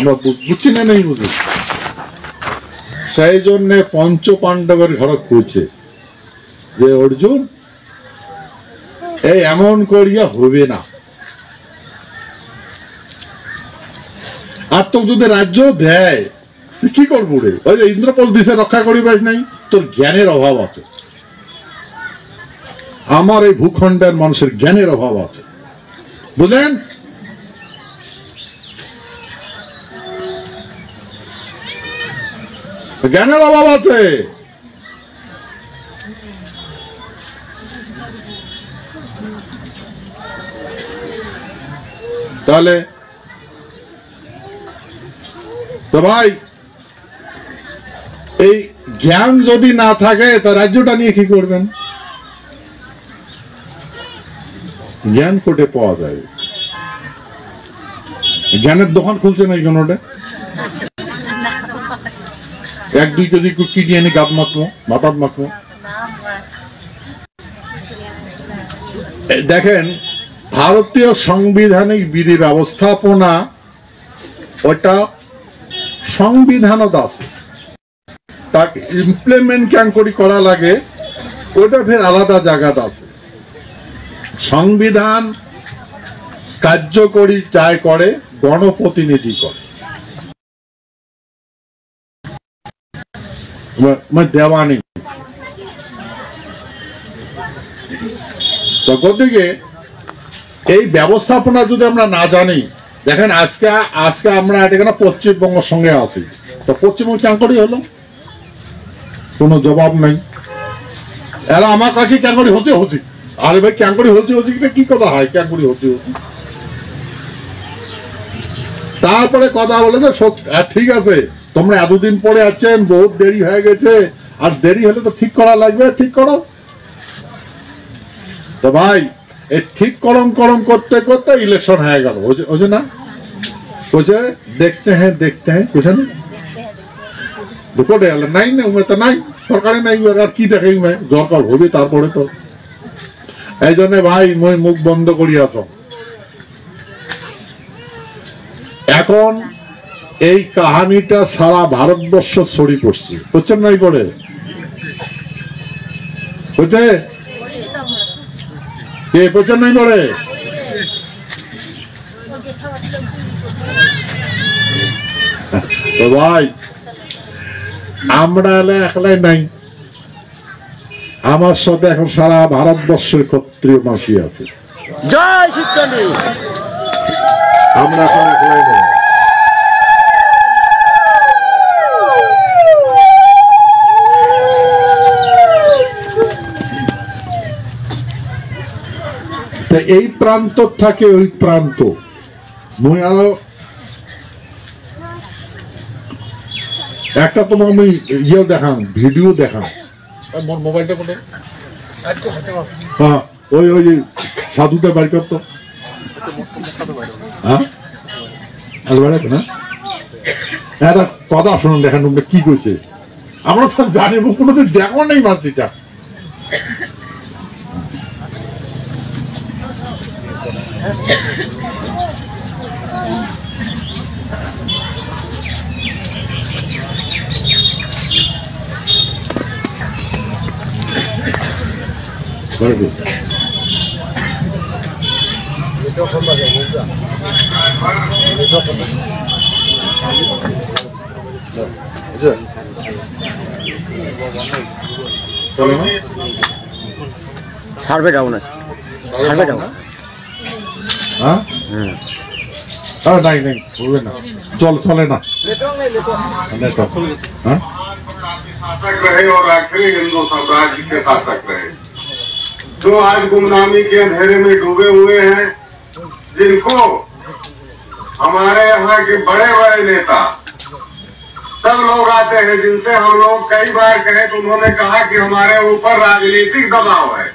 আমরা বুঝছি না নেই বুঝি। সেই জন্য পঞ্চ পাণ্ডবের ঘর খুঁজছে যে অর্জুন এই এমন করিয়া হবে না, আর তো যদি রাজ্য দেয় কি করবো রে? ওই যে ইন্দ্রপল দিছে রক্ষা করিবার নাই, তোর জ্ঞানের অভাব আছে। আমার এই ভূখণ্ডের মানুষের জ্ঞানের অভাব আছে, বুঝলেন? জ্ঞানের অভাব আছে। তাহলে তো ভাই এই জ্ঞান যদি না থাকে তা রাজ্যটা নিয়ে কি করবেন? জ্ঞান কোটে পাওয়া যায়? জ্ঞানের দোকান খুলছে না কোনোটা? এক দুই কেজি কিনে এনে গাব মাখবো, মাথার মাখবো। দেখেন ভারতীয় সাংবিধানিক বিধি ব্যবস্থাপনা ওটা সংবিধানত আছে, তাকে ইমপ্লিমেন্ট কেন করি করা লাগে ওটা ফের আলাদা জায়গাতে আছে। সংবিধান কার্যকরী যাই করে গণপ্রতিনিধি করে, দেওয়া নেই। তো গতিকে এই ব্যবস্থাপনা যদি আমরা না জানি, দেখেন আজকে আমরা এখানে পশ্চিমবঙ্গের সঙ্গে আছি, তো পশ্চিমবঙ্গ চাঙ্করি হলো কোনো জবাব নাই। এরা আমার কাছে ক্যাঙ্করি হচ্ছে হচ্ছে, আরে ভাই ক্যাঙ্করি হচ্ছে হচ্ছে কি কথা হয়? ক্যাঙ্করি হচ্ছে হচ্ছে, তারপরে কথা বলে যে ঠিক আছে তোমরা এতদিন পরে আছেন, বহুত দেরি হয়ে গেছে, আর দেরি হলে তো ঠিক করা লাগবে, ঠিক করো। তো ভাই এই ঠিক করম করতে করতে ইলেকশন হয়ে গেল, ওই না বলছে দেখতে হ্যাঁ বুঝেন রিপোর্টে গেল নাই না, উমে তো নাই, সরকারে নাই, আর কি দেখে দরকার হবে তারপরে তো। এই জন্য ভাই মই মুখ বন্ধ করিয়াছ। এখন এই কাহানিটা সারা ভারতবর্ষ ছড়ি পড়ছে, বুঝছেন নাই করে বুঝছে কে বুঝছেন নাই করে? তো ভাই আমরা একলাই নাই, আমার সাথে এখন সারা ভারতবর্ষের ক্ষত্রিয় মাসি আছে। জয় শিবচন্ডী। আমরা এখন একলাই নাই। এই প্রান্ত থাকে ওই প্রান্ত, মই আরো একটা তোমার আমি ইয়ে দেখাম, ভিডিও দেখাম, মোবাইলটা কোথায়? হ্যাঁ ওই ওই সাধুটা বাড়ি করতো, হ্যাঁ না একটা কথা শুনুন, দেখেন কি কইছে। আমরা তো জানিব কোনোদিন দেখো নেই মাছটা। সার্ভে ডাউন আছে, সার্ভে ডাউন। হ্যাঁ নাই নাই বলবে না, চলে না। और आखिरी हिंदू साम्राज्य के शासक रहे, जो आज गुमनामी के अंधेरे में डूबे हुए हैं, जिनको हमारे यहाँ के बड़े बड़े नेता सब लोग आते हैं, जिनसे हम लोग कई बार कहे तो उन्होंने कहा कि हमारे ऊपर राजनीतिक दबाव है।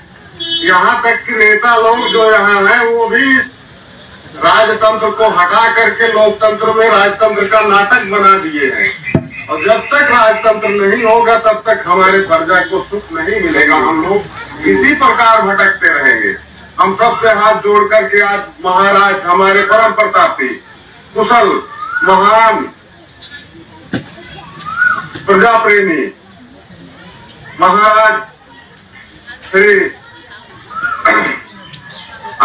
यहाँ तक कि नेता लोग जो यहाँ हैं वो भी राजतंत्र को हटा करके लोकतंत्र में राजतंत्र का नाटक बना दिए हैं, और जब तक राजतंत्र नहीं होगा तब तक हमारे प्रजा को सुख नहीं मिलेगा। हम लोग इसी प्रकार भटकते रहेंगे। हम सबसे हाथ जोड़ करके आज महाराज हमारे परम प्रतापी कुशल महान प्रजा प्रेमी महाराज श्री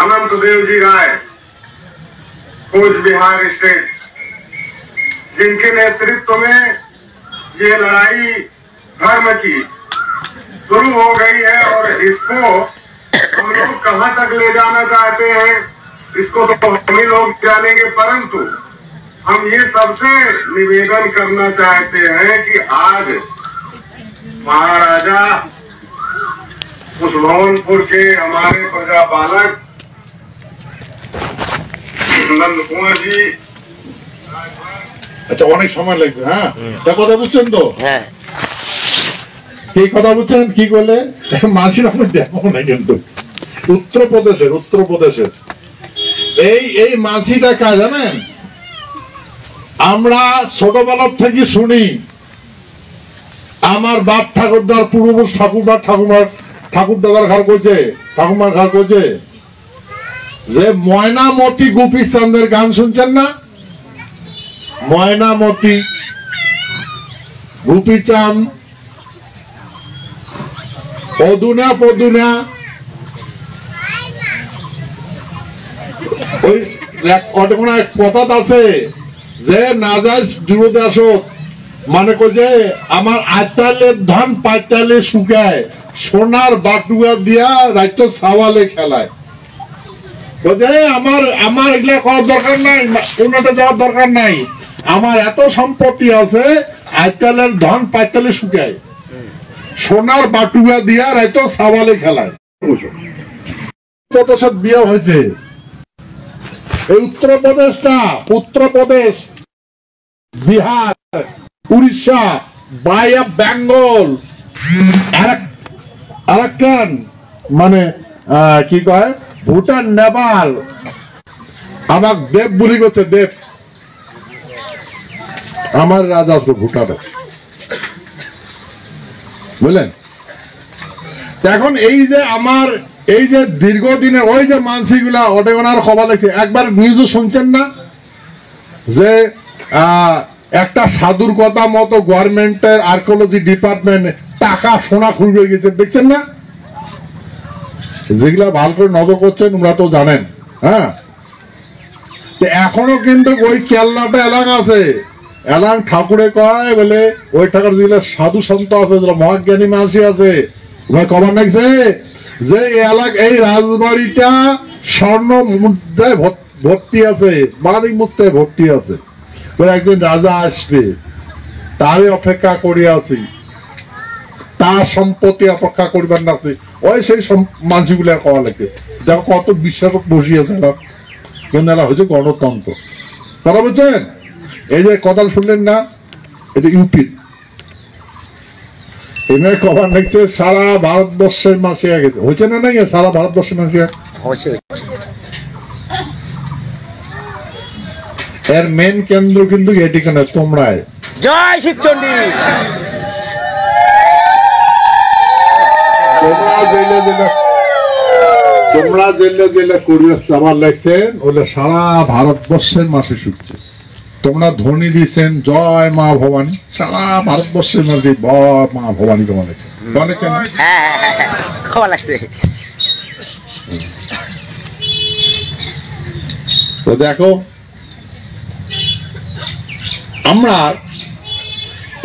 अनंत देव जी राय कूच बिहार स्टेट, जिनके नेतृत्व में ये लड़ाई धर्म की शुरू हो गई है और इसको हम लोग कहां तक ले जाना चाहते हैं इसको तो हम ही लोग जानेंगे, परंतु हम ये सबसे निवेदन करना चाहते हैं कि आज महाराजा कुशभवनपुर के हमारे प्रजा बालक नंद कुंवर जी। আচ্ছা, অনেক সময় লাগবে। হ্যাঁ, তা কথা বুঝছেন তো? হ্যাঁ, কি কথা বুঝছেন? কি করলে মাঝির আমি দেখবো না, কিন্তু উত্তরপ্রদেশের এই মাঝিটা কাজ জানেন, আমরা ছোটবেলার থেকে শুনি, আমার বাপ ঠাকুরদার পূর্বপুরুষ ঠাকুরদাদার ঘর করছে, ঠাকুমার ঘর করছে, যে ময়নামতি গোপীচাঁদের গান শুনছেন না? ময়নামতি গোপীচাঁদ পদুনা পদুনা, ওই কথা আছে যে না যায় দূরতে আসো, মানে যে আমার আইতালের ধান পাইতালে শুকায়, সোনার বাটুয়া দিয়া রাইত সাওয়ালে খেলায়। আমার এগুলা করার দরকার নাই, উন্নতে যাওয়ার দরকার নাই, আমার এত সম্পত্তি আছে, আইতালের ধান পাইতালে শুকায়, সোনার বাটুয়া দিয়া রাইত সাওয়ালে খেলায়। কত বিয়ে হয়েছে এই Uttar Pradesh, Bihar, Orissa, bay of Bengal, Arakan, মানে কি কয়, ভুটান, নেপাল। আমাক দেব বুলি করছে, দেব আমার রাজা ভুটানে, বুঝলেন? এখন এই যে আমার এই যে দীর্ঘদিনে ওই যে মানসিকগুলা ওটার খবর লাগছে, একবার নিউজও শুনছেন না যে একটা সাধুর কথা মতো গভর্নমেন্টের আর্কিওলজি ডিপার্টমেন্ট টাকা সোনা খুঁজে গেছে, দেখছেন না? যেগুলা ভালো করে নজর করছেন ওরা তো জানেন। হ্যাঁ, এখনো কিন্তু ওই কেল্লাটা এলাকা আছে, এলাং ঠাকুরে কয় বলে ওই ঠাকুর যেগুলো সাধু সন্ত আছে, মহাজ্ঞানী মানসি আছে, খবর লাগছে যে এই রাজবাড়িটা স্বর্ণ মুদ্রায় ভর্তি আছে, মানিক মুদ্রায় ভর্তি আছে, একদিন রাজা আসবে, তারই অপেক্ষা করে আছি, তার সম্পত্তি অপেক্ষা করবার না, ওই সেই মানসিকগুলো কওয়া লাগে। দেখো কত বিশ্বাস বসিয়েছে, কিন্তু এরা হচ্ছে গণতন্ত্র। কথা বলছেন? এই যে কথা শুনলেন না, এটা ইউপির, এমনি খবর দেখছে সারা ভারতবর্ষের মাসে গেছে, হয়েছে না? নাই সারা ভারতবর্ষের মাসে এর মেন কেন্দ্র কিন্তু এটি কেন, তোমরাই। জয় শিবচন্ডী। তোমরা জেলে করিয়ে চাবার লাগছেন, ওলে সারা ভারতবর্ষের মাসে শুকছে। তোমরা ধ্বনি দিয়েছেন জয় মা ভবানী, সারা ভারতবর্ষের মাসে মা ভবানী তোমার লাগছে, খবর লাগছে। তো দেখো, আমরা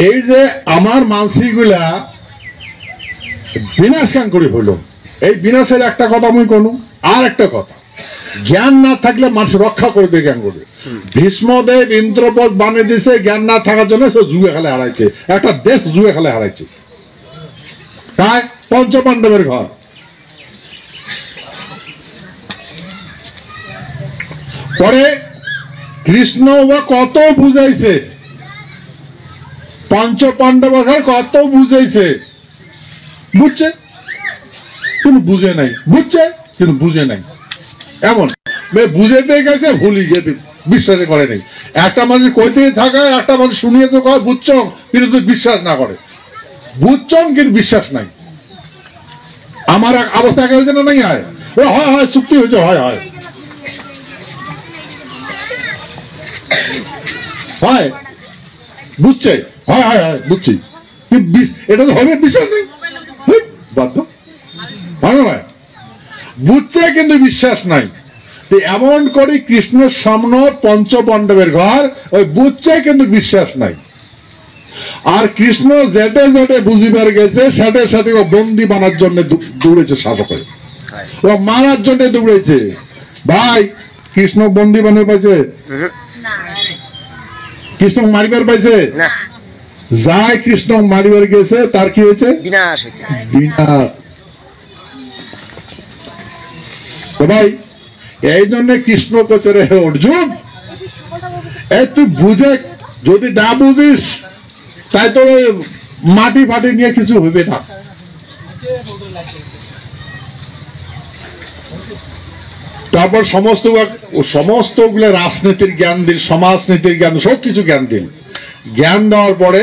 এই যে আমার মানসিকগুলা বিনাশকান করে হইল, এই বিনাশের একটা কথা আমি কোনো, আর একটা কথা, জ্ঞান না থাকলে মানুষ রক্ষা করবে জ্ঞান করবে। ভীষ্মদেব ইন্দ্রপদ বানিয়ে দিয়েছে জ্ঞান না থাকার জন্য, সে জুয়ে খেলে হারাইছে, একটা দেশ জুয়ে খেলে হারাইছে। তাই পঞ্চপাণ্ডবের ঘর, পরে কৃষ্ণ কত বুঝাইছে, পঞ্চপাণ্ডবের ঘর কত বুঝাইছে, বুঝছে কিন্তু বুঝে নাই, বুঝছে কিন্তু বুঝে নাই। এমন বুঝেতে গেছে, ভুলি গেছে, বিশ্বাস করে নাই। একটা মানুষ কইতে থাকে, একটা মানুষ শুনিয়ে তো কয় বুঝছ, কিন্তু তুই বিশ্বাস না করে, বুঝছ কিন্তু বিশ্বাস নাই। আমার অবস্থা হয়েছে না, নাই হয়, হয় চুক্তি হয়েছে, হয়। হয় বুঝছে, হয় হয় হয় বুঝছি, এটা তো হবে বিশ্বাস নেই, বাধ্য হয় না ভাই, বুঝছে কিন্তু বিশ্বাস নাই। এমন করে কৃষ্ণের সামনে পঞ্চপাণ্ডবের ঘর, ওই বুঝছে কিন্তু বিশ্বাস নাই। আর কৃষ্ণ যেটে যেটে বুঝিবার গেছে সেটে সেটে ও বন্দি বানার জন্য দৌড়েছে, শাসকের ও মারার জন্য দৌড়েছে। ভাই কৃষ্ণ বন্দি বানিয়ে পাইছে? কৃষ্ণ মারিবার পাইছে? যাই কৃষ্ণ মারিবার গেছে তার কি হয়েছে? বিনাশ হয়েছে। বিনাশ। তো ভাই এই জন্য কৃষ্ণ কোচে রে অর্জুন, এই তুই বুঝে, যদি না বুঝিস তাই তো মাটি ফাটি নিয়ে কিছু হবে না। তারপর সমস্ত গুলো রাজনীতির জ্ঞান দিল, সমাজনীতির জ্ঞান, সবকিছু জ্ঞান দিল। জ্ঞান দেওয়ার পরে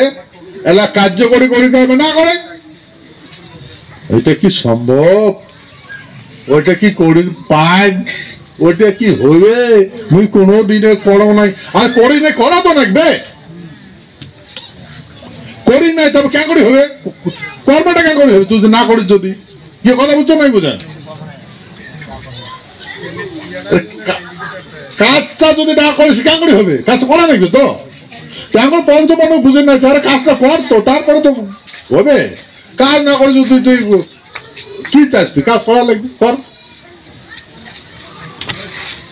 এলা কার্যকরী করি করবে না করে, ওইটা কি সম্ভব? ওইটা কি করি পাই? ওইটা কি হইবে? মুই কোনো দিনে করো নাই, আর করি নাই, করা তো লাগবে, করি নাই তবে কেন করে হবে? কর্মটা কেন করে হবে তুই না করিস? যদি কি কথা বুঝছো নাই বুঝেন, কাজটা যদি না করিস কেন করে হবে? কাজ করা নাকি তো কেমন পঞ্চপাণ্ড বুঝে না, যারা কাজটা কর তো তারপরে তো হবে। কাজ না করে যদি তুই কি চাস, তুই কাজ করা লাগবে, কর।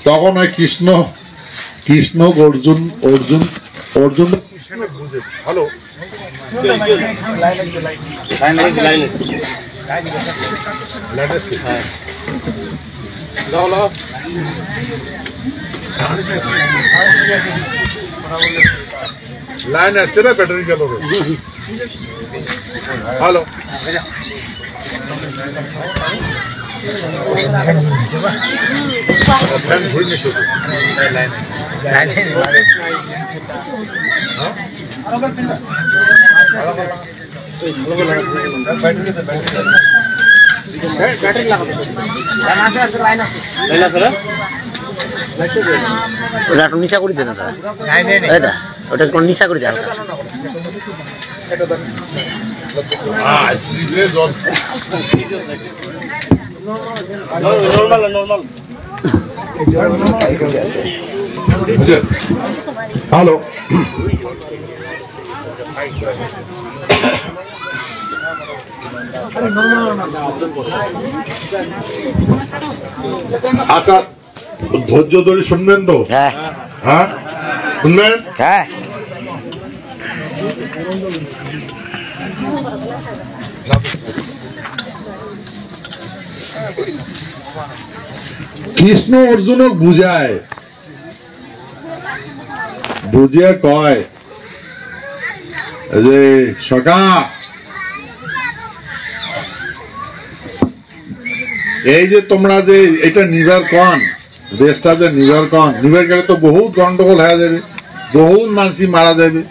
তখন ওই কৃষ্ণ অর্জুন অর্জুন অর্জুন ভালো লাইন আসছে না, ব্যাটারি গেল। হ্যালো ওটা নিচা করে দেন, ওটা নিচা করে দেন। হ্যালো আচ্ছা, ধৈর্য ধরে শুনবেন তো? হ্যাঁ হ্যাঁ শুনবেন। হ্যাঁ কৃষ্ণ অর্জুনক বুঝায়, বুঝিয়ে কয় যে সখা, এই যে তোমরা যে এটা নিবার কন, দেশটা যে নিবার কন, নিবার গেলে তো বহুত গন্ডগোল হয়ে যাবে, বহুত মানুষ মারা যাবে,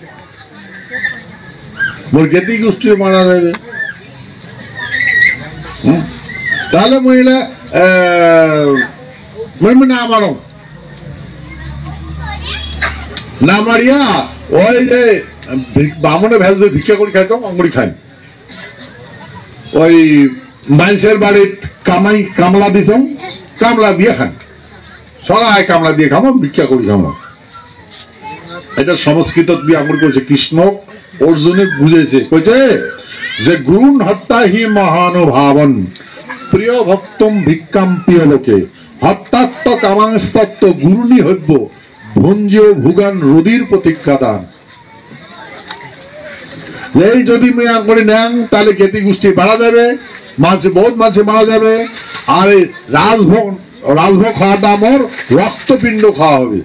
মোর গেতি গোষ্ঠী মারা যাবে। তাহলে মহিলা না মারো, না মারিয়া ওই যে বামনে ভেজ ভিক্ষা করে খাইতো, অঙ্গুরি খাই, ওই মানুষের বাড়ির কামলা দিছ, কামলা দিয়ে খান, সবাই কামলা দিয়ে খামো, ভিক্ষা করি খামো। এটা সংস্কৃত দিয়ে আমর করেছে। কৃষ্ণ অর্জুনে বুঝেছে, কইছে যে গুরুন হত্যা হি মহানুভাবন প্রিয় ভক্তম ভিক্ষাম প্রিয় লোকে হত্যাত্ম কামাংস্তত্ব গুরুনি হইব ভঞ্জিও ভুগান রুদির প্রতিজ্ঞা দান। এই যদি মেয়া করে নেন তাহলে গেতি গোষ্ঠী বাড়া যাবে, মাঝে বহুত মাঝে মারা যাবে, আর এই রাজভোগ খাওয়াটা আমার রক্তপিণ্ড খাওয়া হবে।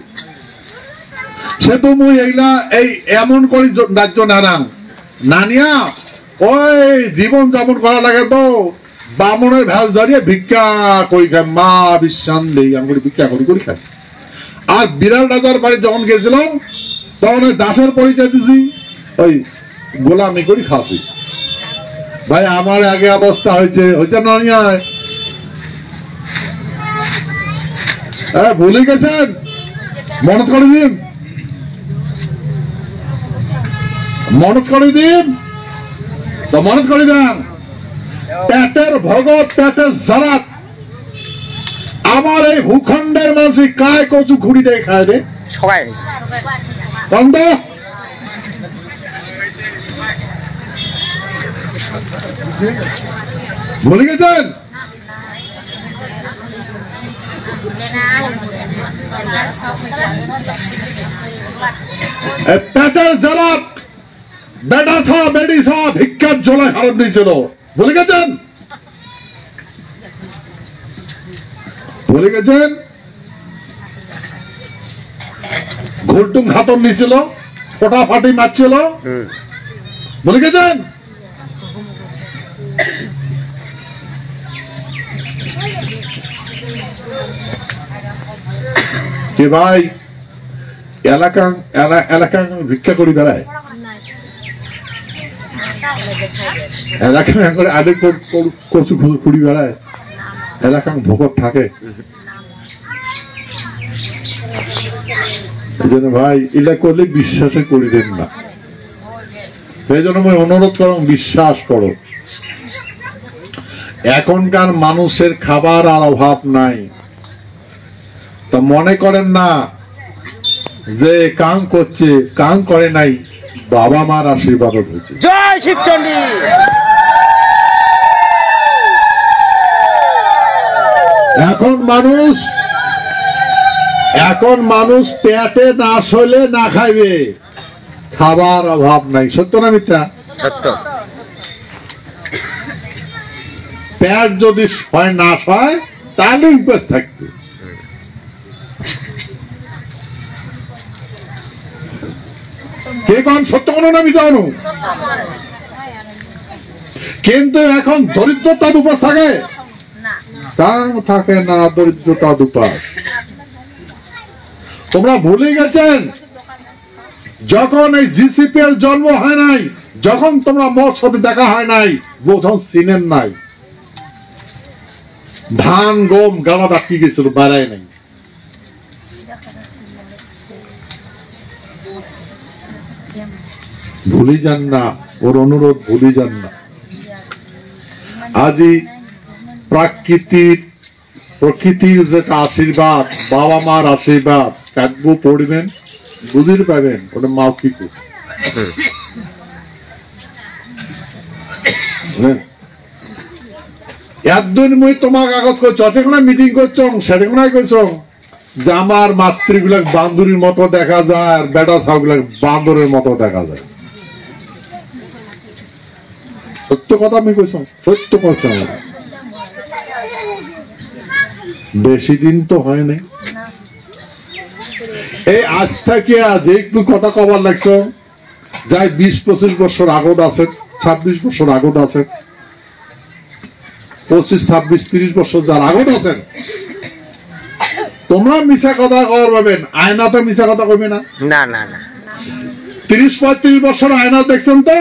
সে তো মুই এইলা এই এমন করি রাজ্য নানিয়া ওই জীবন যাপন করা লাগে তো বামনের ভ্যাস দাঁড়িয়ে ভিক্ষা করি খাই, মা বিশ্বান দেই আমি ভিক্ষা করি করি খাই। আর বিরাট রাজার বাড়ি যখন গেছিলাম তখন ওই দাসের পরিচয় দিছি, ওই গোলামি করি খাচ্ছি। ভাই আমার আগে অবস্থা হয়েছে নানিয়া, ভুলে গেছেন, মনে করে দিন। মনত করে দিন, তো মনত করে দেন পেটের ভগত পেটের জারাত আমার এই ভূখণ্ডের মাঝে কায় কচু ঘুড়ি দিয়ে খায় রে সবাই বন্ধ ভুলে গেছেন? পেটের জারাত বেটা সা বেডি সা ভিক্ষার জলায় হারাম দিয়েছিল, ভুলে গেছেন? ভুলে গেছেন? ঘুরটুম হাতন নিয়েছিল, ফটাফাটি মারছিল, ভুলে গেছেন? কে ভাই এলাকা ভিক্ষা করি বেড়ায়, এলাকা করে আগে কচু কুড়ি বেড়ায়, এলাকা ভোকত থাকে। এই জন্য ভাই এটা করলে বিশ্বাসে করিবেন না, সেই জন্য আমি অনুরোধ করো বিশ্বাস করো। এখনকার মানুষের খাবার আর অভাব নাই, তো মনে করেন না যে কাং করছে, কাং করে নাই, বাবা মার আশীর্বাদ হয়েছে। জয় শিবচন্ডী। এখন মানুষ পেটে না সইলে না খাইবে, খাবার অভাব নাই, সত্য না মিথ্যা? সত্য। পেট যদি হয় না হয় তাহলে উপবাস থাকবে। কে কোন সত্য কোনো না মিথ্যা কোনো? কিন্তু এখন দরিদ্রতার উপাস থাকে, থাকে না দরিদ্রতার উপাস। তোমরা ভুলে গেছেন যখন এই জিসিপি এর জন্ম হয় নাই, যখন তোমরা মোর সাথে দেখা হয় নাই, বোধন চিনেন নাই, ধান গম গালা ডাকি গেছিল, বাড়ায় নাই। ভুলে যান না, ওর অনুরোধ ভুলে যান না। আজই প্রকৃতির যেটা আশীর্বাদ, বাবা মার আশীর্বাদ কাটবো পড়বেন, বুঝির পাবেন ওটা মাও কি করছে। একদিন মুই তোমার কাগজ করছো, অনেকগুলো মিটিং করছো, সেটাগুলাই করছো যে আমার মাতৃগুলাক বান্দুরির মতো দেখা যায় আর বেটা ছাগুলাক বান্দরের মতো দেখা যায়। সত্য কথা আমি কইছ, সত্য কথা। বেশি দিন তো হয় নাই, এই আজ থেকে আজ একটু কথা কবার লাগছো, যাই 20-25 বছর আগত আছে, 26 বছর আগত আছে, 25-26-30 বছর যার আগত আছেন, তোমরা মিশা কথা কবার পাবেন, আয়না তো মিশা কথা কইবে না। না না না, 30-35 বছর আয়না দেখছেন তো,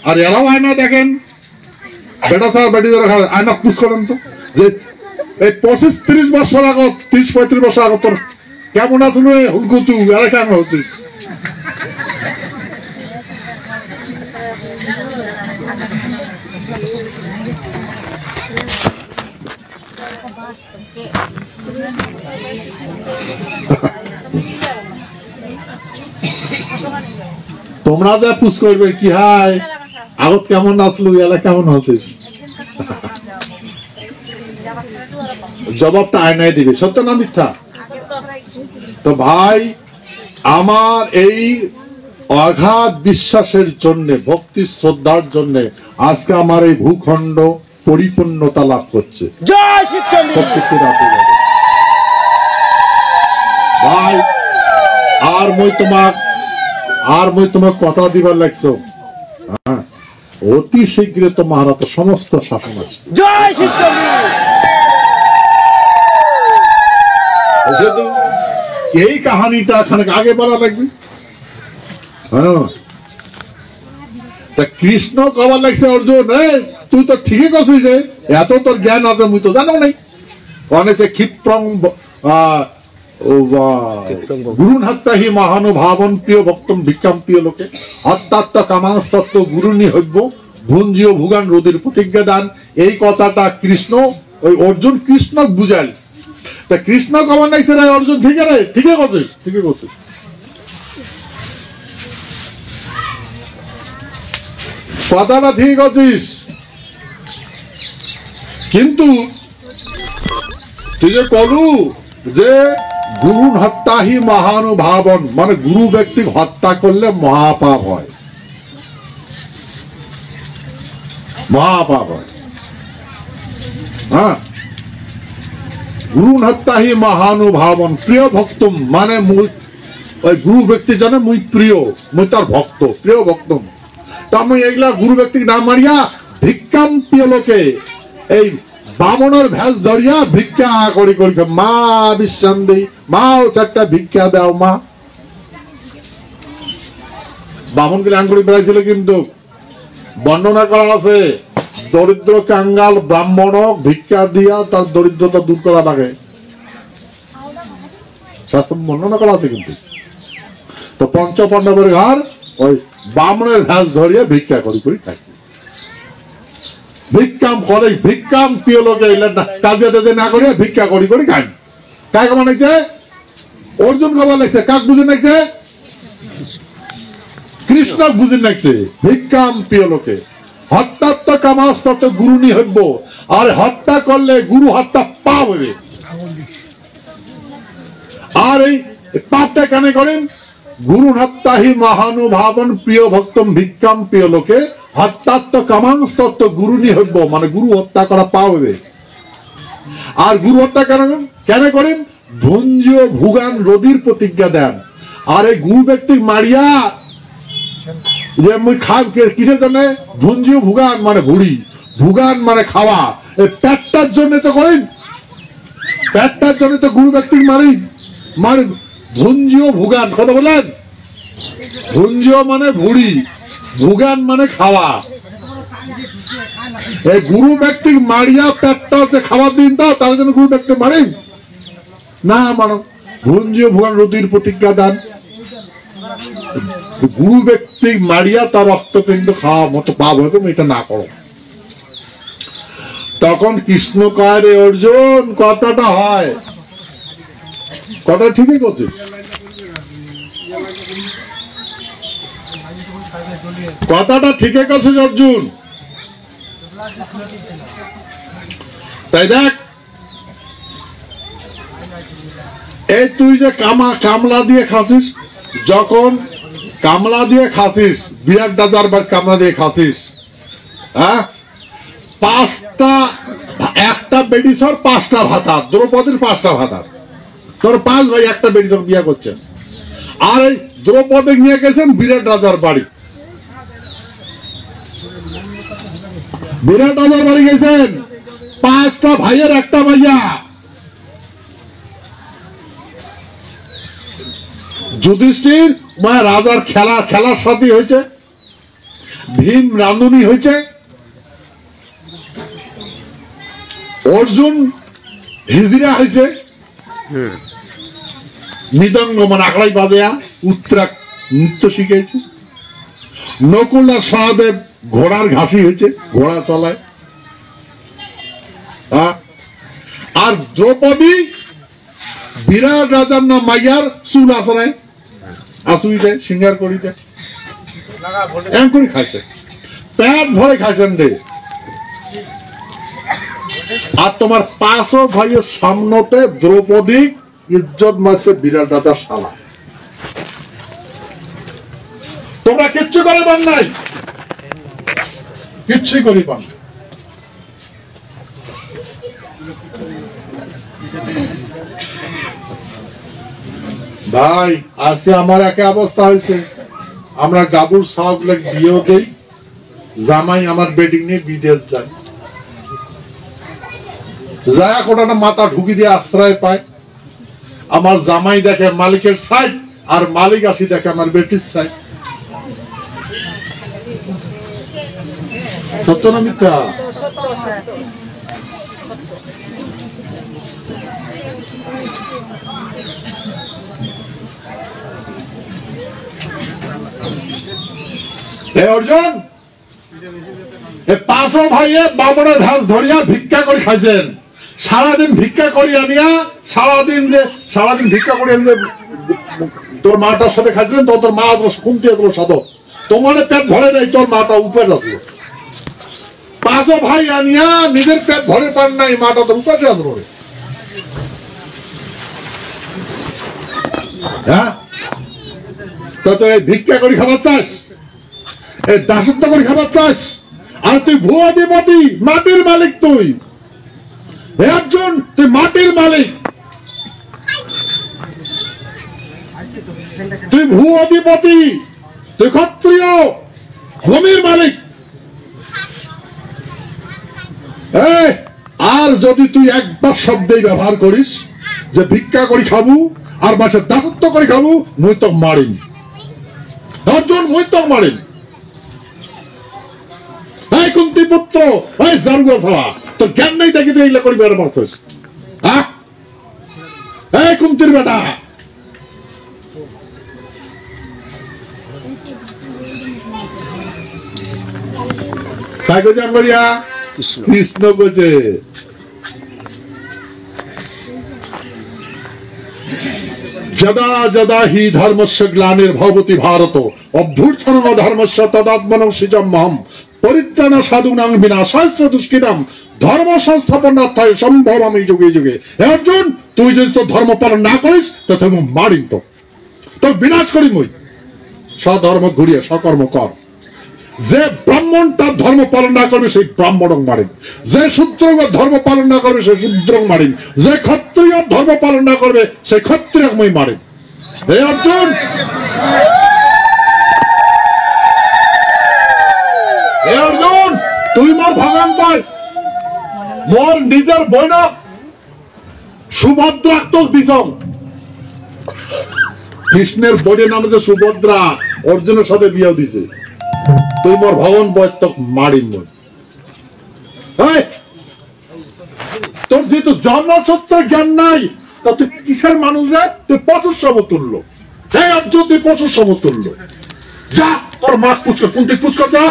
আর এরাও আয়না দেখেন, বেটা ছাড়া বেটি ধরে আয়না পুষ করেন তো, যে এই 25-30 বছর আগত, 30-35 বছর আগত তোর কেমন আসলো হুলকুচু, এরা কেমন হচ্ছিস? তোমরা যা পুষ করবে কি হাই আগত কেমন আসলো, এলা কেমন হচ্ছিস, জবাবটা আয়নায় দিবে, সত্য না মিথ্যা? তো ভাই আমার এই অগাধ বিশ্বাসের জন্য, ভক্তি শ্রদ্ধার জন্য আজকে আমার এই ভূখণ্ড পরিপূর্ণতা লাভ করছে। জয় শিবচন্ডী। ভাই আর মই তোমার কথা দিবার লাগছো, অতি শীঘ্র তোমার তো সমস্ত শাসন আছে। জয় শিবচন্ডী। এই কাহানিটা খানিক আগে বলা লাগবে। কৃষ্ণ কবার লাগছে অর্জুন, তুই তো ঠিকই করছিস রে, এত তোর জ্ঞান আছে মুই তো জানো নাই। অনেকে ক্ষিপ্রং ও গুরুন হত্যা হি মহানুভাবন প্রিয় ভক্তম ভিক্ষাম প্রিয় লোকে হত্যাত্ম কামাস্তত্ব গুরুনি হইব ভুঞ্জিও ভুগান রোদের প্রতিজ্ঞা দান। এই কথাটা কৃষ্ণ ওই অর্জুন কৃষ্ণ বুঝাল। তা কৃষ্ণ কমান নাইছে রে অর্জুন, ঠিক আছে ঠিকই করছিস, ঠিকই করছিস। কথাটা ঠিক আছিস, কিন্তু তুই যে কলু যে গুরু হত্যা হি মহানুভাবন, মানে গুরু ব্যক্তি হত্যা করলে মহাপাপ হয়, মহাপাপ হয়। হ্যাঁ, গুরু হত্যা হি মহানুভাবন প্রিয় ভক্তম, মানে ওই গুরু ব্যক্তি জানে মুই প্রিয়, মুই তার ভক্ত, প্রিয় ভক্তম। তো আমি এগুলা গুরু ব্যক্তির নাম মারিয়া ভিক্ষাম প্রিয় লোকে এই বামনের ভেষ ধরিয়া ভিক্ষা করি করি মা বিশ্রাম দেই, মাও চারটা ভিক্ষা দাও মা। বামনকে আঙ্গুলি বেড়াইছিল, কিন্তু বর্ণনা করা আছে দরিদ্র কাঙ্গাল ব্রাহ্মণক ভিক্ষা দিয়া তার দরিদ্রতা দূর করা লাগে, শাস্ত্র বর্ণনা করা আছে। কিন্তু তো পঞ্চ পাণ্ডবের ঘর ওই বামনের ভেষ ধরিয়া ভিক্ষা করি করি থাকি, ভিক্ষাম করে, ভিক্ষাম প্রিয় লোকে কাজে টাজে না করিয়া ভিক্ষা করি করি খাই। কাকে কমা নাইছে? অর্জুন কমা লাগছে, কাক বুঝে নাইছে? কৃষ্ণ বুঝে নাইছে। ভিক্ষাম প্রিয় লোকে হত্যাত্ম কামাস্তত্ব গুরুনি হইব, আর হত্যা করলে গুরু হত্যা পাপ হবে। আর এই পাপটা কেন করেন? গুরু হত্যা হি মহানুভাবন প্রিয় ভক্তম ভিক্ষাম প্রিয় লোকে হত্যাত্ম কামাংস্তত্ব গুরুনি হইব, মানে গুরু হত্যা করা পাপ হবে। আর গুরু হত্যা কেন করেন? ভুঞ্জিও ভুগান রোদির প্রতিজ্ঞা দেন। আর এই গুরু ব্যক্তি মারিয়া যে মুই খাব কিসের জন্য? ভুঞ্জিও ভুগান মানে ভুড়ি, ভুগান মানে খাওয়া, এই পেটটার জন্য তো করেন, পেটটার জন্য তো গুরু ব্যক্তি মারি, মানে ভুঞ্জিও ভুগান। কথা বলেন? ভুঞ্জিও মানে ভুড়ি, ভুগান মানে খাওয়া। এই গুরু ব্যক্তি মারিয়া পেটটা যে খাবার দিন দাও, তার জন্য গুরু ব্যক্তি মারি না, মানো ভুঞ্জিও ভুগান রোদির প্রতিজ্ঞা দান। গুরু ব্যক্তি মারিয়া তার রক্তপিণ্ড খাওয়া মতো পাপ হবে, তুমি এটা না করো। তখন কৃষ্ণ কয় রে অর্জুন, কথাটা হয়, কথা ঠিকই করছে, কথাটা ঠিকই করছে অর্জুন। তাই দেখ, এই তুই যে কামলা দিয়ে খাসিস, যখন কামলা দিয়ে খাসিস, বিরাট দাদার বার কামলা দিয়ে খাসিস, হ্যাঁ, একটা বেডিসর 5টা ভাতা, দ্রৌপদীর 5টা ভাতা, তোর 5 ভাই একটা বেডিসর বিয়া করছেন। আর এই দ্রৌপদী নিয়ে গেছেন বিরাট রাজার বাড়ি, বিরাট রাজার বাড়ি গেছেন, 5টা ভাইয়ের একটা ভাইয়া। যুধিষ্ঠির রাজার খেলার সাথী হয়েছে, ভীম রান্ধুনি হয়েছে, অর্জুন হিজড়া হয়েছে, মৃদঙ্গ মানে আঁকড়াই বাজেয়া উত্তরা নৃত্য শিখেছে, নকুল আর সহদেব ঘোড়ার ঘাসি হয়েছে, ঘোড়া চলায়। আর দ্রৌপদী বিরাট রাজার নাম মাইয়ার চুল আসরায়, আসুই দেয়, সিঙ্গার করি দেয়, এম করে খাইছে, পেট ভরে খাইছেন রে। আর তোমার 5 ভাইয়ের সামনেতে দ্রৌপদী ইজ্জত মারছে বিরাট রাজার শালা। তোমরা কিচ্ছু করে পান নাই, কিচ্ছুই করি পান। ভাই আজকে আমার একে অবস্থা হয়েছে, আমরা গাবুর সব লোক বিয়েও দেই, জামাই আমার বেডিং নিয়ে বিদেশ যায়, যায় কোটাটা মাথা ঢুকি দিয়ে আশ্রয় পায়। আমার জামাই দেখে মালিকের সাইড, আর মালিক আসি দেখে আমার বেটির সাইড। সত্য না মিথ্যা? হে অর্জুন, এ পাঁচো ভাইয়ে বাবরের ঘাস ধরিয়া ভিক্ষা করে খাইছেন। সারাদিন ভিক্ষা করি আনিয়া সারাদিন ভিক্ষা করি আনিয়ে তোর মাটার সাথে খাইছিলেন, তো তোর মা কুমতি এগুলো সাধক, তোমার পেট ভরে নাই, তোর মাটা উপাস আসলো। পাঁচো ভাই আনিয়া নিজের পেট ভরে পান নাই, মাটা তোর উপাসে আসলো। হ্যাঁ, তো এই ভিক্ষা করে খাবার চাস, এই দাসত্ব করে খাবার চাস, আর তুই ভূয়াধিপতি, মাটির মালিক। তুই একজন, তুই মাটির মালিক, তুই ভূয়াধিপতি, তুই ক্ষত্রিয়, ভূমির মালিক। আর যদি তুই একবার শব্দেই ব্যবহার করিস যে ভিক্ষা করে খাবো আর বাসার দাসত্ব করে খাবো, মুই তো মারিম অর্জুন, মুই তো মারিম। এই কুন্তি পুত্র, এই জারুয়া ছাড়া তোর জ্ঞান নেই দেখি তুই এইগুলা করি বেড়ে পারছিস? হ্যাঁ, এই কুন্তির বেটা, তাই কইছে আমরিয়া কৃষ্ণ কইছে যদা যদা হি ধর্মস্য গ্লানির্ভবতি ভারত অভ্যুত্থানং ধর্মস্য তদাত্মনং সৃজম্যহম পরিত্রাণ সাধুনাং বিনাশাস্য দুষ্কৃতাম ধর্ম সংস্থাপনার্থায় সম্ভবামি যুগে যুগে। হে অর্জুন, তুই যদি তোর ধর্ম পালন না করিস তো তুই মারিম, তোর বিনাশ করি মই। স্বধর্ম ঘুরিয়ে সকর্ম কর। যে ব্রাহ্মণ তার ধর্ম পালন না করবে সেই ব্রাহ্মণ মারিন, যে শূদ্র ধর্ম পালন না করবে সেই শূদ্র মারিন, যে ক্ষত্রিয় ধর্ম পালন না করবে সেই ক্ষত্রিয় মারিন। হে অর্জুন, হে অর্জুন, তুই মোর ভগবান পাই, মোর নিজের বই না সুভদ্রা তো দিস। কৃষ্ণের বইয়ের নাম হচ্ছে সুভদ্রা, অর্জুনের সাথে বিয়ে দিছে। তুই মোর ভগবান বয় তো মারিন। তোর যেহেতু জন্মসত্ত্বের জ্ঞান নাই, তা তুই কিসের মানুষ রে? তুই পশুর সমতুল্য। হ্যাঁ অর্জুন, তুই পশুর সমতুল্য। যা তোর মা পুষ্কর, কোন তুই পুষ্কর যা,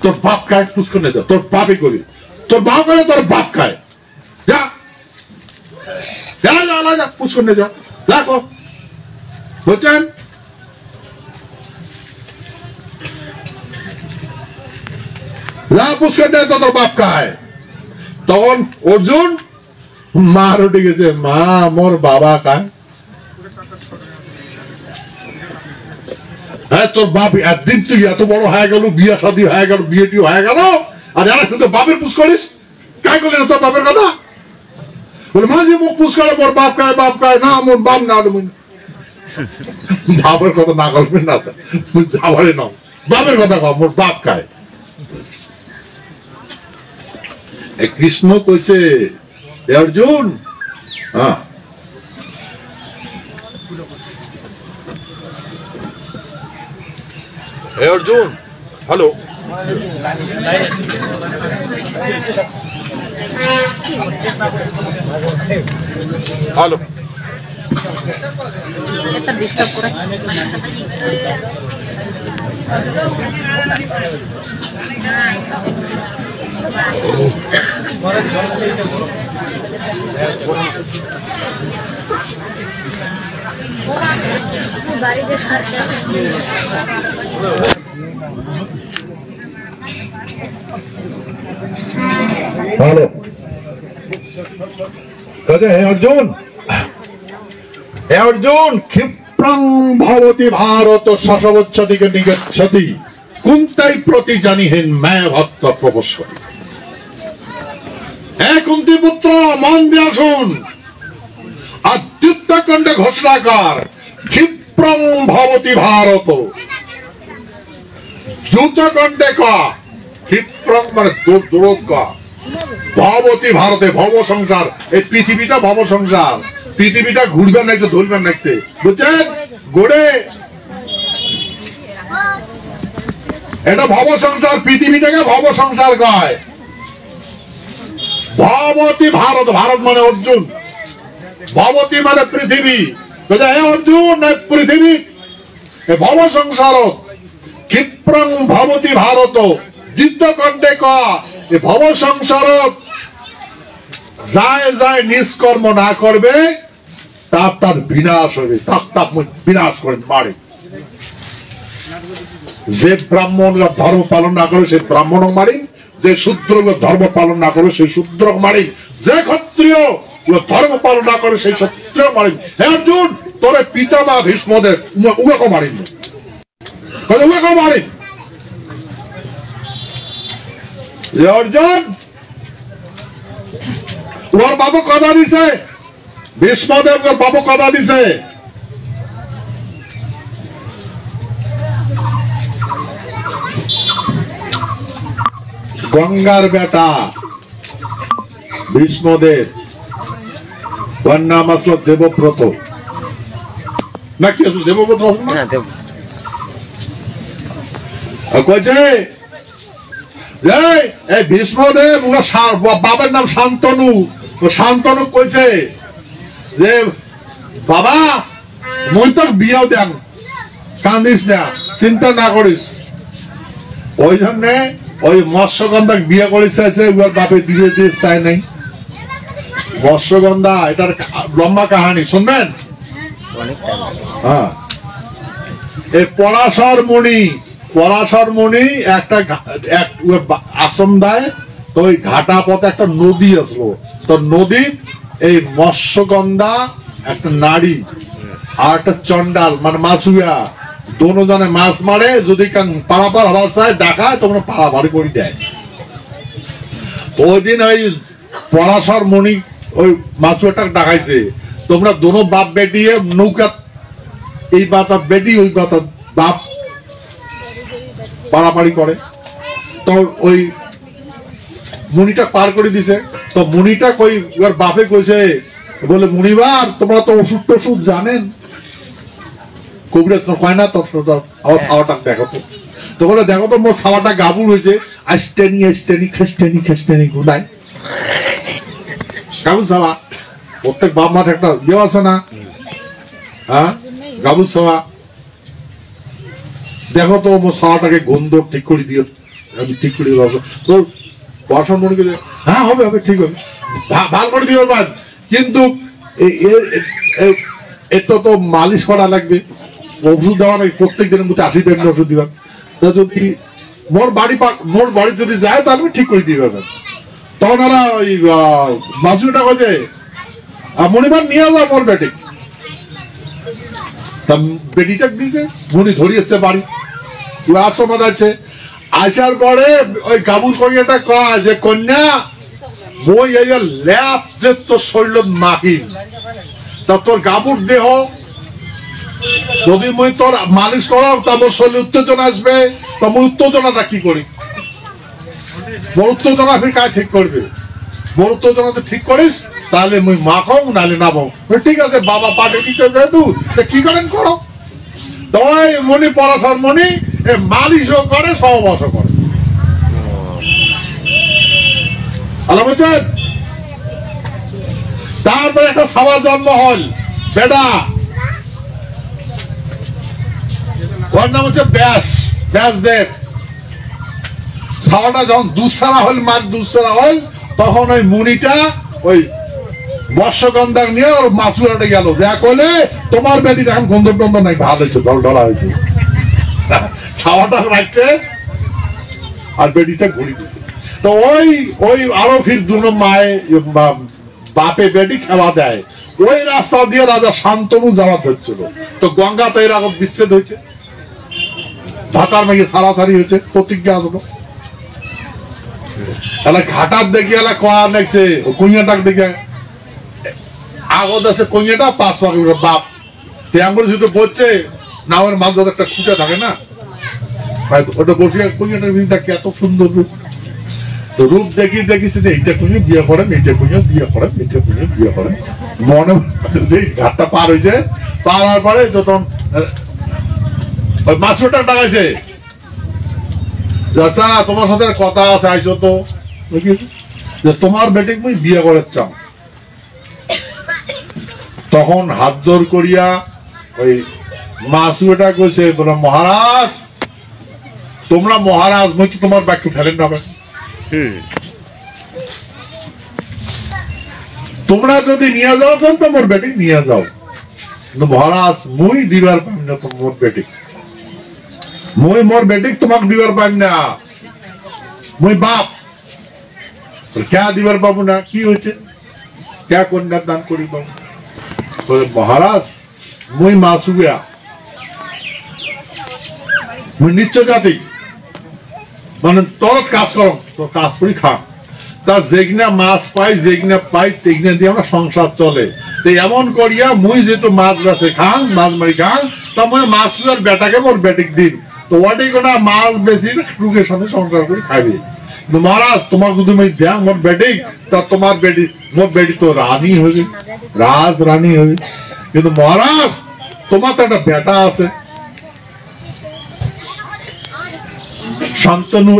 তোর বাপ খায় পুষ্কর নে যা, তোর বাপই করি, তোর বাপ করে তোর বাপ খায়। যা যা পুষ্কর নে যা, দেখো বুঝছেন? পুষ্কর নে তো তোর বাপ খায়। তখন অর্জুন মার উঠে গেছে, মা মোর বাবা খায়। হ্যাঁ, তোর বাপ একদিন তুই এত বড় হয়ে গেল, বিয়ে শাদী হয়ে গেল, বিয়েটি হয়ে গেল, আর এরা শুধু বাপের পুষ করিস। কাই করলি না তোর বাপের কথা? বলে মাঝে মুখ পুষ করে মোর বাপ খায়, বাপ খায় না, মোর বাপ না। বাপের কথা না করবেন না, যাবারে না, বাপের কথা কম, মোর বাপ খায়। কৃষ্ণ কইছে, অর্জুন, হ্যাঁ হে অর্জুন, হ্যালো, হ্যালো, ডিস্টার্ব করে হ্যালো, হে অর্জুন, হে অর্জুন, ক্ষিপ্রং ভবতি ভারত শশবচ্ছতিকে নিগচ্ছতি কুন্তাই প্রতি জানিহীন ম্যা ভক্ত প্রবশ্যতি। হে কুন্তি পুত্র, মন দিয়ে শুন, আদ্যুত্তখণ্ডে ঘোষণা কর, ক্ষিপ্রং ভবতি ভারত। দ্রুতখণ্ডে ক, ক্ষিপ্রং মানে দূরত ক, ভবতি ভারতে, ভব সংসার, এই পৃথিবীটা ভব সংসার, পৃথিবীটা ঘুরবেন নাকছে, ধরবেন নাকছে, বুঝছেন? গোড়ে এটা ভব সংসার, পৃথিবীটাকে ভব সংসার কয়। ভবতি ভারত, ভারত মানে অর্জুন, ভবতি মানে পৃথিবী। হে অর্জুন, পৃথিবী ভব সংসার ক্ষিপ্রং ভবতি ভারত যুদ্ধকণ্ডে ক ভব সংসার যায় যায় নিষ্কর্ম না করবে তার বিনাশ হবে, তার বিনাশ করে মারে। যে ব্রাহ্মণ ধর্ম পালন না করে সে ব্রাহ্মণ মারি, যে শূদ্র ধর্ম পালন না করে সেই শূদ্র মারি, যে ক্ষত্রিয় ধর্ম পালন না করে সেই ক্ষত্রিয় মারি। হে অর্জুন, তোর পিতা মা ভীষ্মদের উমাকে মারিন, উমাকে মারিন। অর্জুন ওর বাবু কথা দিছে, ভীষ্মদেব ওর বাবু কথা দিছে, গঙ্গার বেটা ভীষ্মদেব, ওর নাম আসলো দেবব্রত নাকি দেবব্রত কইছে এই ভীষ্মদেব বাবার নাম শান্তনু। শান্তনু কইছে যে বাবা মই তোর বিয়েও দেন, কান্দিস না, চিন্তা না করিস। ওই জন্য ওই মৎস্যগন্ধাক বিয়ে করে চাইছে, ওর বাপে দিয়ে দিয়ে চায় নাই। মৎস্যগন্ধা এটার লম্বা কাহানি শুনবেন। হ্যাঁ, এই পরাশর মণি একটা আশ্রম দেয়, তো ওই ঘাটা পথে একটা নদী আসলো, তো নদী এই মৎস্যগন্ধা একটা নারী আর একটা চন্ডাল মানে মাছুয়া দোনোজনে মাছ মারে, যদি পারাপার হওয়ার চায় ডাকায় তোমরা পারাপারি করে দেয়। ওই দিন ওই পরাশর মণি ওই মাছুয়াটা ডাকাইছে, তোমরা দোনো বাপ বেটি নৌকা, এই বাতা বেটি ওই বাতা বাপ পারাপারি করে। তো ওই মুনিটা পার করে দিছে, তো মুনিটা কই ওর বাপে কইছে বলে মুনিবার তোমরা তো ওষুধ টষুধ জানেন, কবিরাজ কয় না, আমার ছাওয়াটা দেখো তো বলে দেখো তো মোর ছাওয়াটা গাবুর হয়েছে, আস্টেনি আস্টেনি খেস্টেনি খেস্টেনি গুদায় গাবু ছাওয়া। প্রত্যেক বাপ মাঠ একটা ইয়ে আছে না, হ্যাঁ গাবু ছাওয়া। দেখো তো মোর ছাওয়াটাকে গন্ধ ঠিক করে দিও, আমি ঠিক করে দিও। তো বর্ষণ মনে করে হ্যাঁ হবে হবে ঠিক হবে, ভাল করে দিও। কিন্তু এটা তো মালিশ করা লাগবে, ওষুধ দেওয়া লাগবে, প্রত্যেক দিনের মধ্যে 80 টাকা ওষুধ দিবেন। যদি মোর বাড়ি যদি যায় তাহলে ঠিক করে দিয়ে যাবেন। তখন ওরা ওই মাছুটা কাছে মনিবার নিয়ে যাও মোর বেটি, বেটিটা দিছে, মনি ধরিয়েছে বাড়ি, আশ্রম আছে। আসার পরে ওই গাবুর কন্যাটা কয় যে কন্যা বই এই ল্যাপ যে তোর শরীর মাহিন, তা তোর গাবুর দেহ যদি মই তোর মালিশ করাও তা মোর শরীরে উত্তেজনা আসবে, তা মই উত্তেজনাটা কি করি? মোর উত্তেজনা ফির কাজ ঠিক করবে, মোর উত্তেজনা তো ঠিক করিস তাহলে মুই মাখো নাহলে নাবো। ঠিক আছে বাবা পাঠে দিচ্ছে যেহেতু কি করেন করো। তো ওই মনি পরাশর মনি মালিশও করে সহবাসও করে। ভালো বুঝছেন? তারপরে একটা ছাওয়ার জন্ম হল বেটা, ওর নাম হচ্ছে ব্যাসদেব। ছাওয়াটা যখন দুঃসারা হল, মাছ দুঃসারা হল, তখন ওই মুনিটা ওই বর্ষগন্ধাক নিয়ে ওর মাছুরাটা গেল, যা করলে তোমার বেটি এখন গন্ধ টন্ধ নাই, ভালো হয়েছে, দল ডলা হয়েছে। ছাওয়াটা রাখছে আর বেটিটা ঘুরি দিচ্ছে। তো ওই আরো ফির দুনো মায়ে বাপে বেটি খেলা দেয়, ওই রাস্তা দিয়ে রাজা শান্তনু যাওয়া ধরছিল। তো গঙ্গাতে এর আগত বিচ্ছেদ হয়েছে, ভাতার মেয়ে সারাসারি হয়েছে, প্রতিজ্ঞা আসলো। এলা ঘাটার দেখি এলা কয়া লাগছে, কুইয়াটাক দেখে আগত আছে কইয়াটা 5 পাক বাপ তেঙ্গুর শুধু বলছে না, আমার মাঝে একটা খুঁটা থাকে না, ওটা বসে কইয়াটার ভিতরে থাকে, এত সুন্দর রূপ। তো রূপ দেখিছে যে এইটা কুইয়া বিয়ে করেন, এইটা কুইয়া বিয়ে করেন, এইটা কুইয়া বিয়ে করেন। মনে যে ঘাটটা পার হয়েছে, পার হওয়ার পরে যখন ওই মাছটা ডাকাইছে, আচ্ছা তোমার সাথে কথা আছে, আইসো তো যে তোমার বেটিক মুই বিয়ে করে চাও। তখন হাত জোর করিয়া ওই মাছুটা কইছে বলে মহারাজ তোমরা মহারাজ মই তো তোমার বাক্য ফেলেন না ভাই। তোমরা যদি নিয়ে যাও চান তো মোর বেটি নিয়ে যাও, কিন্তু মহারাজ মুই দিবার পাইম না তোমার বেটি, মুই মোর বেটি তোমাকে দিবার পাইম না, মুই বাপ ক্যা দিবার পাবো না, কি হয়েছে ক্যা কন্যা দান করি পাবো? মহারাজ মুই মাসুবিয়া, মুই নিচ্চ জাতি, মানে তরত কাজ করো তো কাজ করি খা, তা যেগনা মাছ পাই যেগনা পাই তেগনা দিয়ে আমার সংসার চলে। এমন করিয়া মুই যেহেতু মাছ বেছে খান মাছ মারি খান, তা মুই মাছ বেটাকে মোর বেটিক দিন, তো ওটাই কোনা মাছ বেশি সুখের সাথে সংসার করে খাইবে। মহারাজ তোমার যদি মই দেয়া মোর বেটিক, তা তোমার বেটি মোর বেটি তো রানী হইবে, রাজ রানী হইবে। কিন্তু মহারাজ তোমার তো একটা বেটা আছে, শান্তনু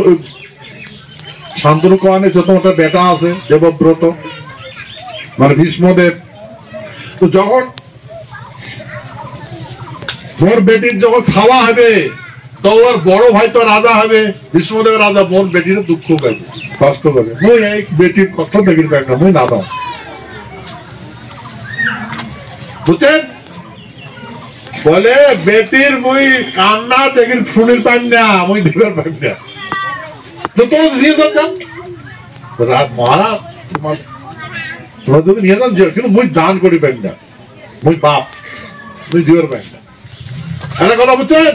শান্তনু কোয়ানে তোমার একটা বেটা আছে দেবব্রত, মানে ভীষ্মদেব। তো যখন মোর বেটির যখন ছাওয়া হবে, তো ওর বড় ভাই তো রাজা হবে, ভীষ্মদেব রাজা, মোর বেটির দুঃখ পাবে, কষ্ট পাবে। মুই এই বেটির কষ্ট দেখির পাই না, মুই না দাও, বুঝছেন? বলে বেটির মুই কান্না দেখির শুনির পাই না, মুই দিবার পাই না, তো তোমরা দিয়ে যান মহারাজ, তোমরা যদি নিয়ে যান, কিন্তু মুই দান করি পাই না, মুই বাপ, মুই দিবার পাই না, একটা কথা বুঝছেন?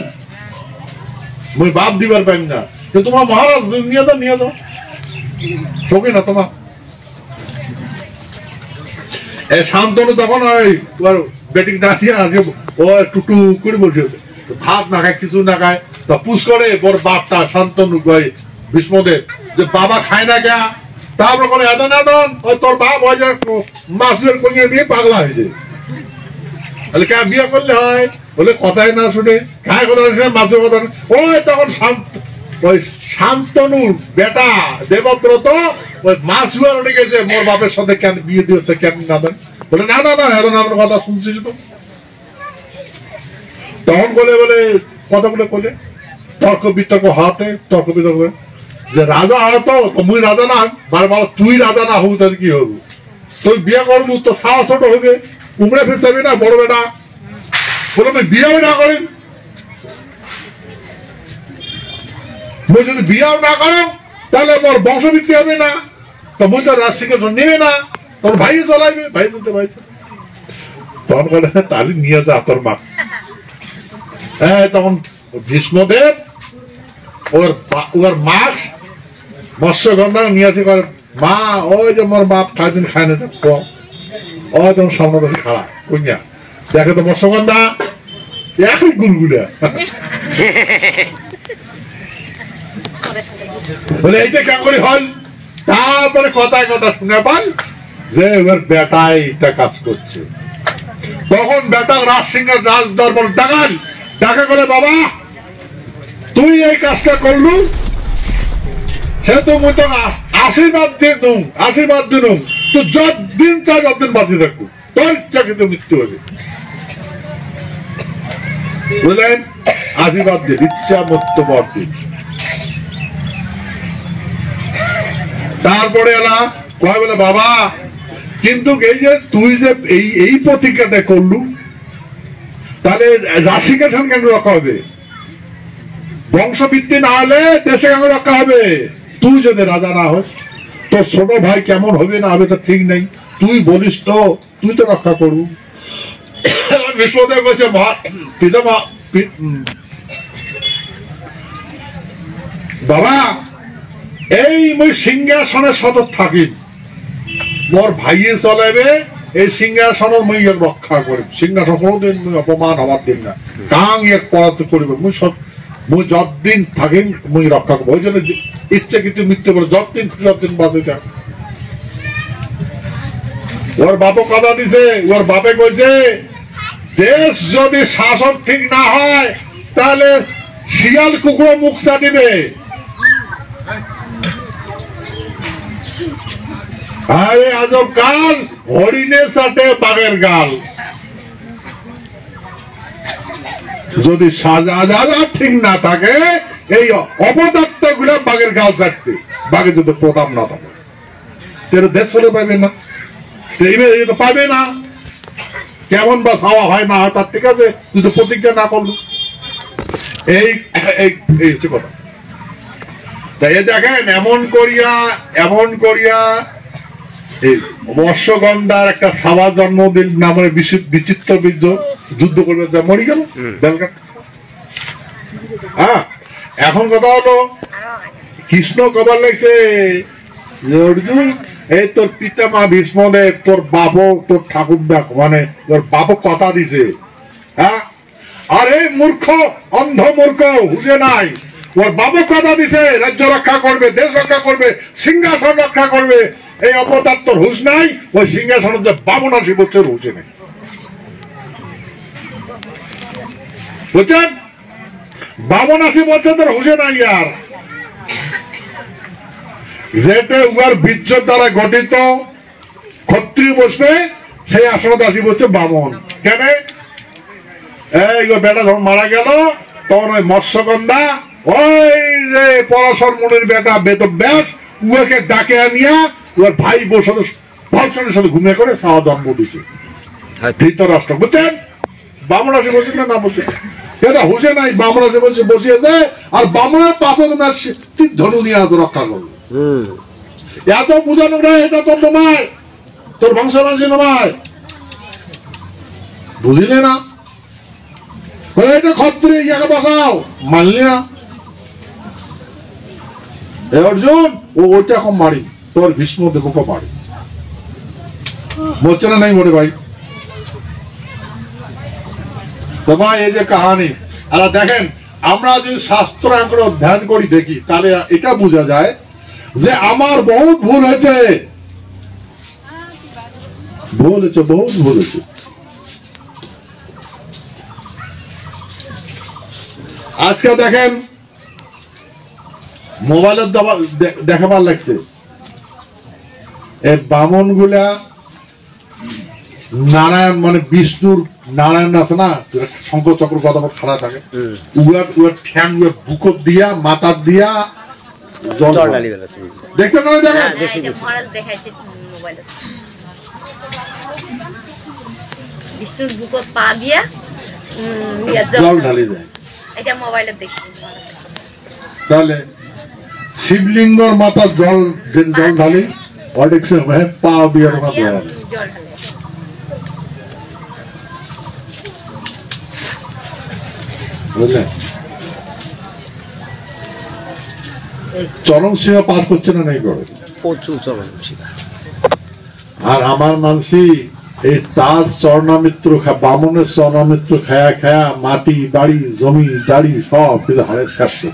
মুই বাপ দিবার পাই না, কিন্তু তোমার মহারাজ নিয়ে যাও, নিয়ে যাও, শোকে না তোমার। এই শান্তনু তখন ওই বেটিক ডাকিয়ে আগে ও টুটু করে বসে, ভাত না খায় কিছু না খায়, তা পুষ করে বড় বাপটা শান্তনু ভীষ্মদেব যে বাবা খায় না কে, তারপর বলে এদন এদন ওই তোর বাপ ওই যে মাছের কইয়ে দিয়ে পাগলা হয়েছে, বলে কে বিয়ে করলে হয়, বলে কথাই না শুনে খায় কথা শুনে মাছের কথা, ওই তখন ওই শান্তনুর বেটা দেবব্রত ওই মাছ উঠে গেছে, মোর বাপের সাথে কেন বিয়ে দিয়েছে কেন না দেন, বলে না না না এদন আপনার কথা শুনছিস তো। তখন বলে বলে কথাগুলো বলে তর্ক বিতর্ক হাতে তর্ক বিতর্ক, যে রাজা হতো মুই রাজা না, বারবার তুই রাজা না হবু তাহলে কি হবু, তুই বিয়ে করবো তো সাহস ছোট হবে, কুমড়ে ফেসাবি না বড় বেটা, বলে আমি বিয়েও না করি, মুই যদি বিয়েও না করো তাহলে মোর বংশবৃদ্ধি হবে না, তো মুই তো রাজ সিংহাসন নেবে না, তোর ভাই চলাইবে, ভাই বলতে ভাই। তখন বলে তাহলে নিয়ে যা তোর মা। হ্যাঁ, তখন ভীষ্মদেব ওর মাছ মৎস্যগন্ধা নিয়ে আসে, মা ওই যে মোর বাপ খাই দিন খায় না, ওই তখন সামনে বসে খাড়া কইয়া দেখে তো মৎস্যগন্ধা একই গুলগুলা, বলে এইটা কেমন করে হল, তারপরে কথায় কথা শুনে পান যে এবার বেটাই এটা কাজ করছে। তখন বেটা রাজ সিংহের রাজ দরবার ডাকাল ডাকা করে, বাবা তুই এই কাজটা করলু, সে তো মুই তো আশীর্বাদ দিন আশীর্বাদ দিন, তো যতদিন চাই যতদিন বাঁচিয়ে থাকবো, তোর ইচ্ছা কিন্তু মৃত্যু হবে, বুঝলেন? আশীর্বাদ দিন, ইচ্ছা মৃত্যু পর দিন। তারপরে এলা কয় বলে বাবা কিন্তু এই যে তুই যে এই প্রতিজ্ঞাটা করলু, তাহলে রাশিকেশন কেন রক্ষা হবে, বংশবৃদ্ধি না হলে দেশে কেন রক্ষা হবে, তুই যদি রাজা না হোস তোর ছোট ভাই কেমন হবে না হবে তো ঠিক নেই, তুই বলিস তো তুই তো রক্ষা করবু। বিষ্ণুদেব বলছে বাবা এই মুই সিংহাসনে সতত থাকি, মোর ভাইয়ে চলাইবে এই সিংহাসন মুই রক্ষা করি, সিংহাসন কোনোদিন মুই অপমান হবার দিন না, কাং এক পরাতে করিব, মুই যতদিন থাকিম মুই রক্ষা করবো, ওই জন্য ইচ্ছে কিন্তু মৃত্যু করে যতদিন খুশি যতদিন বাঁচে থাক। ওর বাপও কথা দিছে, ওর বাপে কইছে দেশ যদি শাসন ঠিক না হয় তাহলে শিয়াল কুকুর মুখ চাটিবে, আরে আজব কাল হরিণে চাটে বাঘের গাল, যদি সাজা ঠিক না থাকে এই অপদার্থ গুলা বাঘের গাল চাটতে, বাঘের যদি প্রতাপ না থাকে দেশ চলে পাবে না, পাবে না। কেমন বা চাওয়া হয় না হয় তার, ঠিক আছে, তুই তো প্রতিজ্ঞা না করলো। এই হচ্ছে কথা। তাই দেখেন এমন করিয়া এই মৎস্যগন্ধার একটা সাবা জন্মদিন নামের বিচিত্র যুদ্ধ করবে, মরি গেল। হ্যাঁ, এখন কথা হলো কৃষ্ণ কবার লাগছে অর্জুন, এই তোর পিতামা ভীষ্মদেব, তোর বাপ, তোর ঠাকুর দেখ, মানে তোর বাপ কথা দিছে। হ্যাঁ, আরে মূর্খ, অন্ধ মূর্খ, হুঁশে নাই। ওর বাবা কথা দিছে রাজ্য রক্ষা করবে, দেশ রক্ষা করবে, সিংহাসন রক্ষা করবে। এই অপদার্থ তোর হুঁশ নাই, ওই সিংহাসনের যে 82 বছর হুঁশে নেই। বুঝছেন? 82 বছর তোর হুঁশে নাই। আর যেটা উহার বীর্য দ্বারা গঠিত ক্ষত্রিয় বসবে, সেই আসনে 80 বছর বামন। কেন? এই বেটা যখন মারা গেল, তখন ওই মৎস্যগন্ধা, ওই যে পরাশর মুনির বেটা বেদব্যাস, উহাকে ডাকে আনিয়া ওর ভাই বর্ষণের সাথে ঘুমিয়ে করে সাওয়া জন্ম দিছে ধৃতরাষ্ট্র। বুঝছেন? 82 বছর না বলছে এটা হুসে নাই, 82 বছর বসিয়েছে। আর বামনের 5 ধনু নিয়ে আজ রক্ষা করলো। এত বুঝানো না, এটা তোর নমায়, তোর বংশবাসী নমায়, বুঝিলে না? এটা ক্ষত্রিয়, ইয়াকে বসাও, মানলি না? অর্জুন ওইটা এখন মারি, তোর ভীষ্ম দেখো মারি, বলছে না নাই মোটে ভাই? তো ভাই এই যে কাহানি, আর দেখেন আমরা যদি শাস্ত্র আঁকড়ে অধ্যয়ন করি দেখি, তাহলে এটা বোঝা যায় যে আমার বহুত ভুল হয়েছে, বহুত ভুল হয়েছে। আজকে দেখেন মোবাইলের দেখাবার লাগছে, এই বামন গুলা নারায়ণ, মানে বিষ্ণুর নারায়ণ আছে না, শঙ্কর চক্র কথা খাড়া থাকে, উয়ার ঠ্যাং বুকত দিয়া, মাথার দিয়া জল ঢালি। দেখছেন না? দেখেন বিষ্ণুর বুকত পা দিয়া জল ঢালি দেয়। এটা মোবাইলে দেখি। তাহলে শিবলিঙ্গর মাথা জল ঢালি, অনেক সময় পা দিয়ে জল ঢালে। বুঝলেন? চরম সীমা পার করছে না, নাই করে প্রচুর চরম সীমা। আর আমার মানসি এই তার চরণামিত্র, বামনের চরণামিত্র খায়া খায়া মাটি, বাড়ি, জমি, দাড়ি সব কিছু হারের শেষ করছে।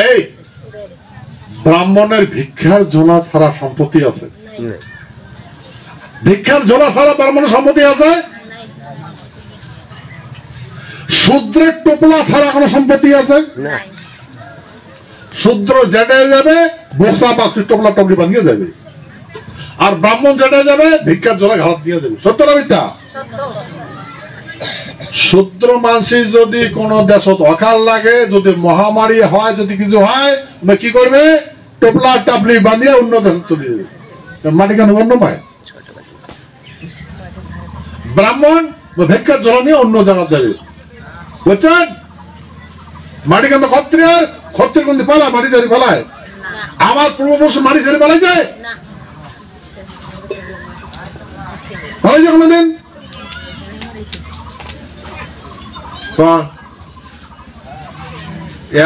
এই ব্রাহ্মণের ভিক্ষার ঝোলা ছাড়া সম্পত্তি আছে? ভিক্ষার ঝোলা ছাড়া ব্রাহ্মণের সম্পত্তি আছে? শূদ্রের টোপলা ছাড়া কোনো সম্পত্তি আছে? শূদ্র যেটাই যাবে বসা পাচ্ছি টোপলা টপলি বানিয়ে যাবে, আর ব্রাহ্মণ যেটাই যাবে ভিক্ষার ঝোলা ঘাট দিয়ে দেবে। সত্য না মিথ্যা? শূদ্র মানসি যদি কোন দেশত অকাল লাগে, যদি মহামারী হয়, যদি কিছু হয়, কি করবে? টোপলা টাপলি বাঁধিয়ে অন্য দেশে চলে যাবে। মাটি কেন অন্য পায়? ব্রাহ্মণ ভিক্ষার ঝোলা নিয়ে অন্য জায়গা যাবে। বুঝছেন? মাটি কেন ক্ষত্রিয়, ক্ষত্রিয় কিন্তু পালায়, মাটি ছেড়ে পালায়। আমার পূর্বপুরুষ মাটি ছেড়ে পালাই যায়, পালাই যায় কোনদিন?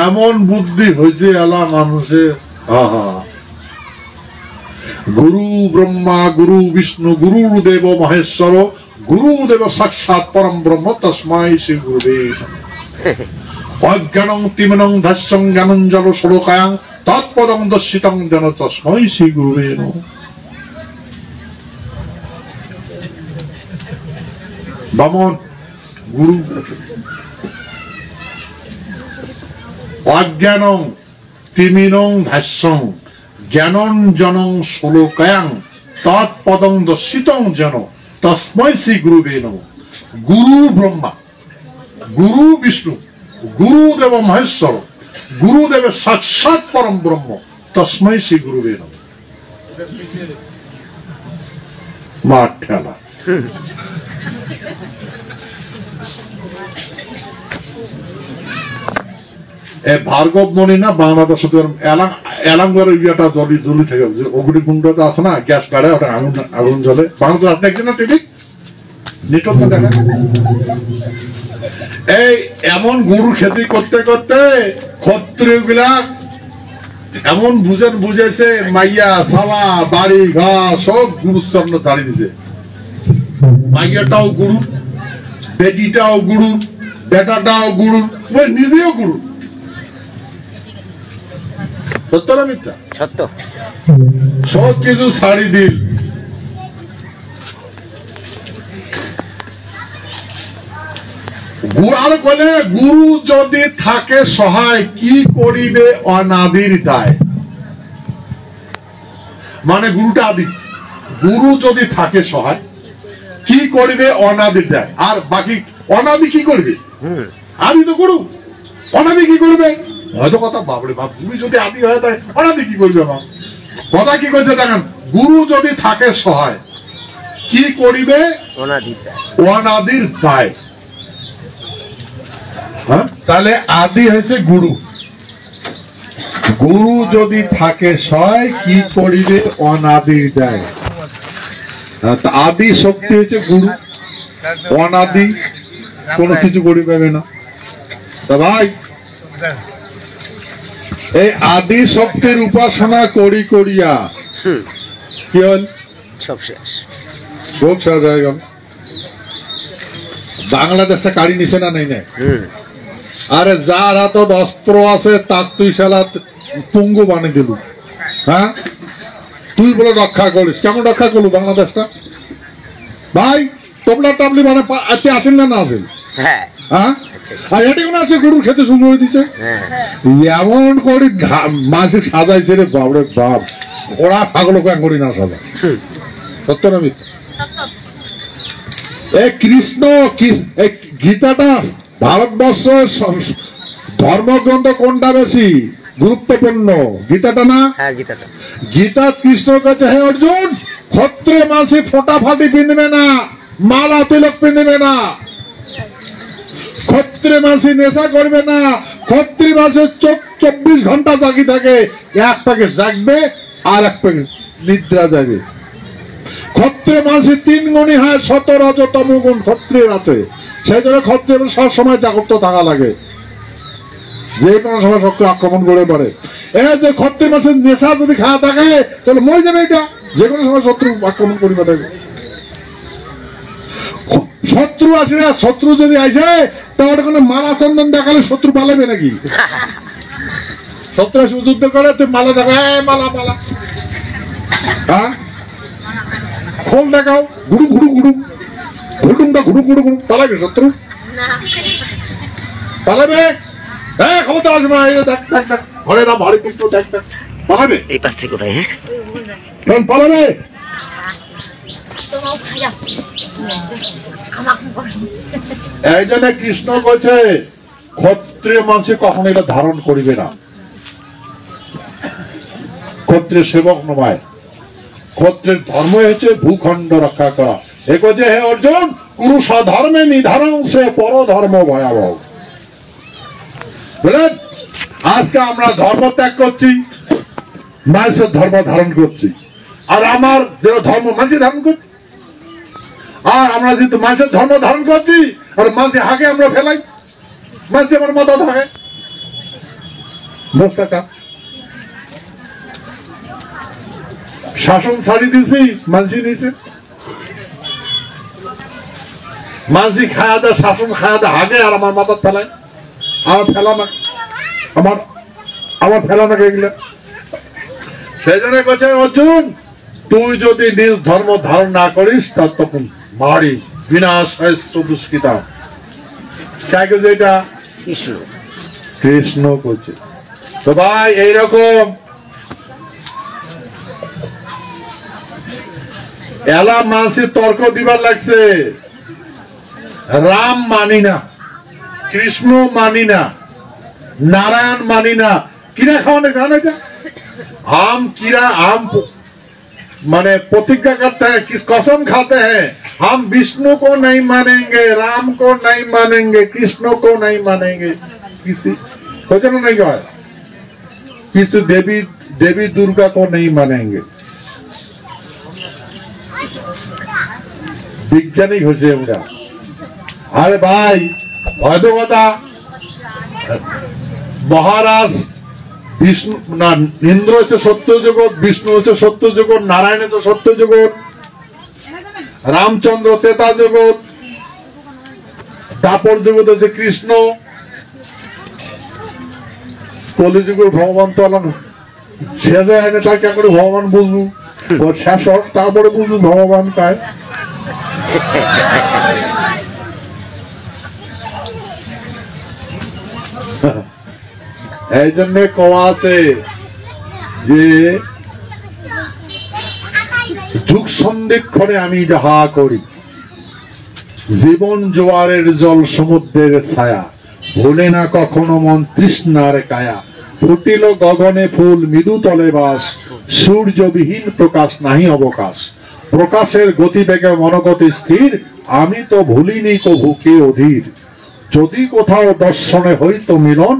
এমন বুদ্ধি হয়েছে এলা মানুষের। গুরু ব্রহ্মা, গুরু বিষ্ণু, গুরুদেব মহেশ্বর, গুরুদেব সাক্ষাৎ পরম ব্রহ্ম, তস্মাই শ্রী গুরুদেব। অজ্ঞানং তিমিনং ধাস্যং জ্ঞানঞ্জল সরকায়াং তৎপদং দর্শিতং যেন তস্মাই শ্রী গুরুবে নমঃ। বামন গুরু অজ্ঞানং তিমিনং ধাস্যং জ্ঞানঞ্জনং শ্লোকায়াং তৎপদং দর্শিতং যেন তস্মৈ শ্রী গুরুবে নমঃ। গুরু ব্রহ্মা, গুরু বিষ্ণু, গুরুদেব মহেশ্বর, গুরুদেবের সাক্ষাৎ পরম ব্রহ্ম, তস্মৈ শ্রী গুরুবে নমঃ। মাঠ ঠেলা। ভার্গব মনি না বাংলাদেশ এলাঙ্গরের ইয়েটা জলি জলি থেকে অগ্নিকুণ্ডটা আছে না, গ্যাস কাড়ে ওটা আগুন আগুন জ্বলে। বাংলাদেশ আপনি দেখছেন না টিভি নেটওয়ার্ক দেখা। এই এমন গরুর খেতি করতে করতে ক্ষত্রিয় গুলা এমন বুঝেছে মাইয়া সালা বাড়ি ঘর সব গুরুর সামনে দাঁড়িয়ে দিছে। মাইয়াটাও গুরু, বেটিটাও গুরু, বেটাটাও গুরু, নিজেও গুরু। সত্য না মিথ্যা? সত্য। সব কিছু ছাড়ি দিল। আর বলে গুরু যদি থাকে সহায় কি করিবে অনাদির দায়। মানে গুরুটা আদি, গুরু যদি থাকে সহায় কি করিবে অনাদির দায়। আর বাকি অনাদি কি করবে? আদি তো গুরু, অনাদি কি করবে? হয়তো কথা বাবরে বাপ, গুরু যদি আদি হয় তাই অনাদি কি করবে? আমার কথা কি কইছে দেখেন, গুরু যদি থাকে সহায় কি করিবে অনাদির দায়। তাহলে আদি হয়েছে গুরু, গুরু যদি থাকে সহায় কি করিবে অনাদির দায়। আদি শক্তি হচ্ছে গুরু, অনাদি কোনো কিছু করিবে না। তা ভাই এই আদি শক্তির উপাসনা করি করিয়া কি হল? সব শেষ, সব শেষ হয়ে গেল। বাংলাদেশে কাড়ি নিছে না নেই না? আরে যার হাতত অস্ত্র আছে তার তুই শালা পঙ্গু বানিয়ে দিলু। হ্যাঁ, তুই বলে রক্ষা করিস, কেমন রক্ষা করলু বাংলাদেশটা? ভাই তোমরা টাবলি মানে আসেন না আসেন? হ্যাঁ, আর এটি কোনো আছে গরুর খেতে শুরু হয়ে দিচ্ছে। এমন করে মাঝে সাজাইছে রে বাবরে বাপ, ওরা পাগল করি না সাজা। সত্য না মিথ্যা? কৃষ্ণ গীতাটা ভারতবর্ষের ধর্মগ্রন্থ কোনটা বেশি গুরুত্বপূর্ণ? গীতাটা না? গীতা কৃষ্ণর কাছে, হে অর্জুন, ক্ষত্রিয় মাসে ফোটাফাটি পিনবে না, মালা তিলক পিনবে না, ক্ষত্রিয় মাসে নেশা করবে না, ক্ষত্রিয় মাসে 24 ঘন্টা জাগি থাকে, এক পাকে জাগবে আর এক পাকে নিদ্রা যাবে। ক্ষত্রিয় মাসে 3 গুণই হয়, 17 রজতম গুণ ক্ষত্রিয়ের আছে। সেই জন্য ক্ষত্রিয় সব সময় জাগ্রত থাকা লাগে, যে কোনো সময় শত্রু আক্রমণ করে পারে। এই যে ক্ষত্রিয় মাসের নেশা যদি খাওয়া থাকে তাহলে মরে যাবে, এটা যে কোনো সময় শত্রু আক্রমণ করি পাঠাবে। শত্রু আসে না, শত্রু যদি আসে তাহলে কোনো মালা চন্দন দেখালে শত্রু পালাবে নাকি? শত্রু আসে যুদ্ধ করে, তুই মালা দেখা, মালা মালা, হ্যাঁ খোল দেখাও, ঘুরু ঘুরু ঘুরু ঘুরুমটা ঘুরু ঘুরু ঘুরু, পালাবে শত্রু? পালাবে? হ্যাঁ, ক্ষমতা আসবে না। দেখ দেখ দেখ, হরে রাম হরে কৃষ্ণ, দেখ দেখ, পালাবে? এই পাশ থেকে কোথায়? হ্যাঁ পালাবে। এই জন্য কৃষ্ণ বলছে ক্ষত্রিয় মানুষে কখনো এটা ধারণ করিবে না, ক্ষত্রিয় সেবক নয়। ক্ষত্রিয়ের ধর্ম হচ্ছে ভূখণ্ড রক্ষা করা। এ বলছে, হে অর্জুন, কুরু স্বধর্মে নিধারণ সে পর ধর্ম ভয়াবহ। বুঝলেন? আজকে আমরা ধর্ম ত্যাগ করছি, মানুষের ধর্ম ধারণ করছি, আর আমার যেটা ধর্ম মানুষ ধারণ করছি, আর আমরা যেহেতু মানুষের ধর্ম ধারণ করছি আর মাঝে হাগে আমরা ফেলাই, মাঝে আমার মাথা থাকে দোষ টাকা শাসন ছাড়ি দিছি, মানসি নিছে, মানসি খায়া দেয়, শাসন খায়া দেয় হাগে, আর আমার মাথা ফেলায়, আমার ফেলা না, আমার ফেলা না এগুলো। সেই জন্য কাছে অর্জুন, তুই যদি নিজ ধর্ম ধারণ না করিস তার তখন মারি বিনাশ দুষ্কৃতা। এটা কৃষ্ণ করছে। তো ভাই এইরকম এলা মাসি তর্ক দিবার লাগছে, রাম মানি না, কৃষ্ণ মানি না, नारायण मानी ना, कीड़ा खाने जाने जा हम कीड़ा हम माने प्रतिज्ञा करते हैं, किस कसम खाते हैं, हम विष्णु को नहीं मानेंगे, राम को नहीं मानेंगे, कृष्ण को नहीं मानेंगे, किसी वचन नहीं कहा, किसी देवी दुर्गा को नहीं मानेंगे। वैज्ञानिक हो से उनका, अरे भाई भयदो कथा महाराज विष्णु ना इंद्र হচ্ছে সত্য জগৎ, বিষ্ণু হচ্ছে সত্য জগৎ, নারায়ণ হচ্ছে সত্য জগৎ, রামচন্দ্র তেতা জগৎ, তারপর জগৎ হচ্ছে কৃষ্ণ, কলিযুগের ভগবান তো আলাদা শেষে এনে তাকে করে ভগবান বুঝবো, শেষ হোক তারপরে বুঝবো ভগবান কায়। এই জন্য কওয়া আছে যে যুগ সন্ধিক্ষণে আমি যাহা করি, জীবন জোয়ারের জল সমুদ্রের ছায়া, ভুলে না কখনো মন তৃষ্ণার কায়া, ফুটিল গগনে ফুল মৃদু তলে বাস, সূর্যবিহীন প্রকাশ নাহি অবকাশ, প্রকাশের গতিবেগে মনগতি স্থির, আমি তো ভুলিনি কভু কে অধীর, যদি কোথাও দর্শনে হইতো মিলন,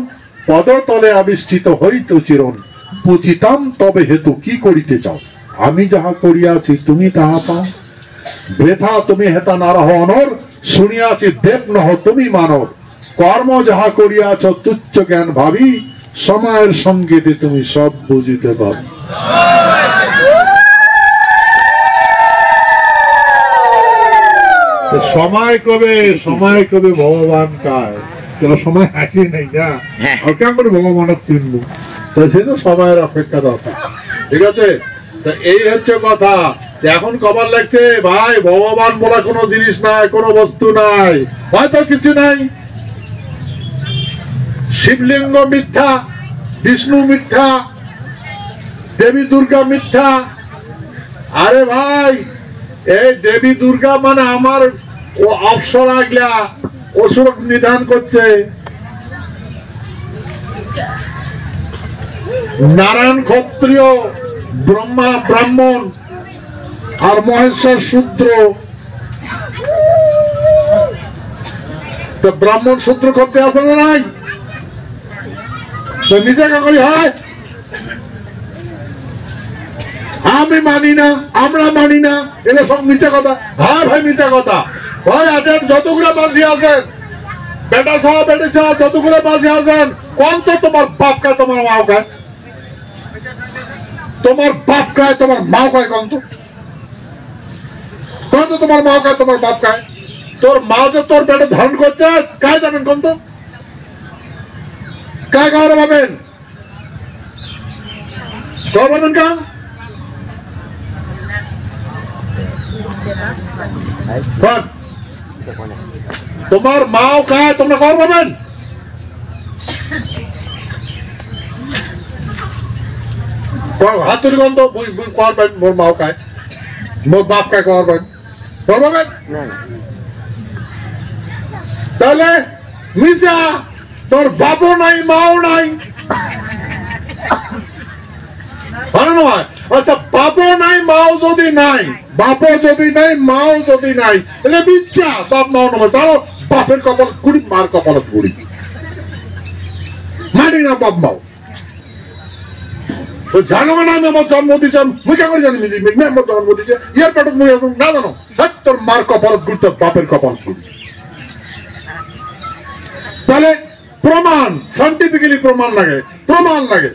পদতলে আবিষ্ঠিত হইত চিরণ, পুচিতাম তবে হেতু কি করিতে চাও, আমি যাহা করিয়াছি তুমি তাহা পাও, বৃথা তুমি হেতা নারহ অনর, শুনিয়াছি দেব নহ তুমি মানব, কর্ম যাহা করিয়াছ তুচ্ছ জ্ঞান ভাবি, সময়ের সঙ্গীতে তুমি সব বুঝিতে পারো। সময় কবে ভগবান কায়, সময় হাসি নেই না, কেমন করে ভগবানের চিনবো, সে তো সময়ের অপেক্ষা আছে, ঠিক আছে। এই হচ্ছে কথা। এখন খবর লাগছে ভাই ভগবান বলা কোনো জিনিস নাই, কোনো বস্তু নাই, হয়তো কিছু নাই, শিবলিঙ্গ মিথ্যা, বিষ্ণু মিথ্যা, দেবী দুর্গা মিথ্যা। আরে ভাই এই দেবী দুর্গা মানে আমার ও অপসরা গিয়া অসুর নিধান করছে, নারায়ণ ক্ষত্রিয়, ব্রহ্মা ব্রাহ্মণ, আর মহেশ্বর শূদ্র। তো ব্রাহ্মণ শূদ্র করতে আসে না নাই, তো নিজে কাকরি হয়, আমি মানি না, আমরা মানি না, এগুলো সব মিথ্যা কথা। হ্যাঁ ভাই মিথ্যা কথা ভাই। আছেন যতগুলো বাসী আছেন, বেটা সাহ বেটে সাহ যতগুলো বাসী আছেন, কোন তো তোমার বাপ খায় তোমার মাও খায়, তোমার বাপ খায় তোমার মাও খায়, কোন তো তোমার মাও খায় তোমার বাপ খায়, তোর মা যে তোর বেটা ধারণ করছে কায় যাবেন, কোন তো কায় খাওয়ার পাবেন, পাবেন কা তোমার মাও খায় তোমরা খবর পাবেন, হাতুড়ি গন্ধ করবেন, মোর মাও খায় মোর বাপ খায় করবেন, খবর পাবেন। তাহলে মিশা তোর বাপও নাই মাও নাই, ভালো নয়। আচ্ছা বাপও নাই মাও যদি নাই, বাপও যদি নাই মাও যদি নাই, এটা মিথ্যা। বাপ মাও নয়, জানো বাপের কপাল কুড়ি, মার কপাল কুড়ি, মানি না বাপ মাও। জানো না আমি আমার জন্ম দিয়েছি, মুই কে করে জানি আমার জন্ম দিয়েছে, ইয়ার পেটত মুই আসুন না জানো, তোর মার কপাল কুড়ি, তোর বাপের কপাল কুড়ি। তাহলে প্রমাণ, সাইন্টিফিক্যালি প্রমাণ লাগে, প্রমাণ লাগে।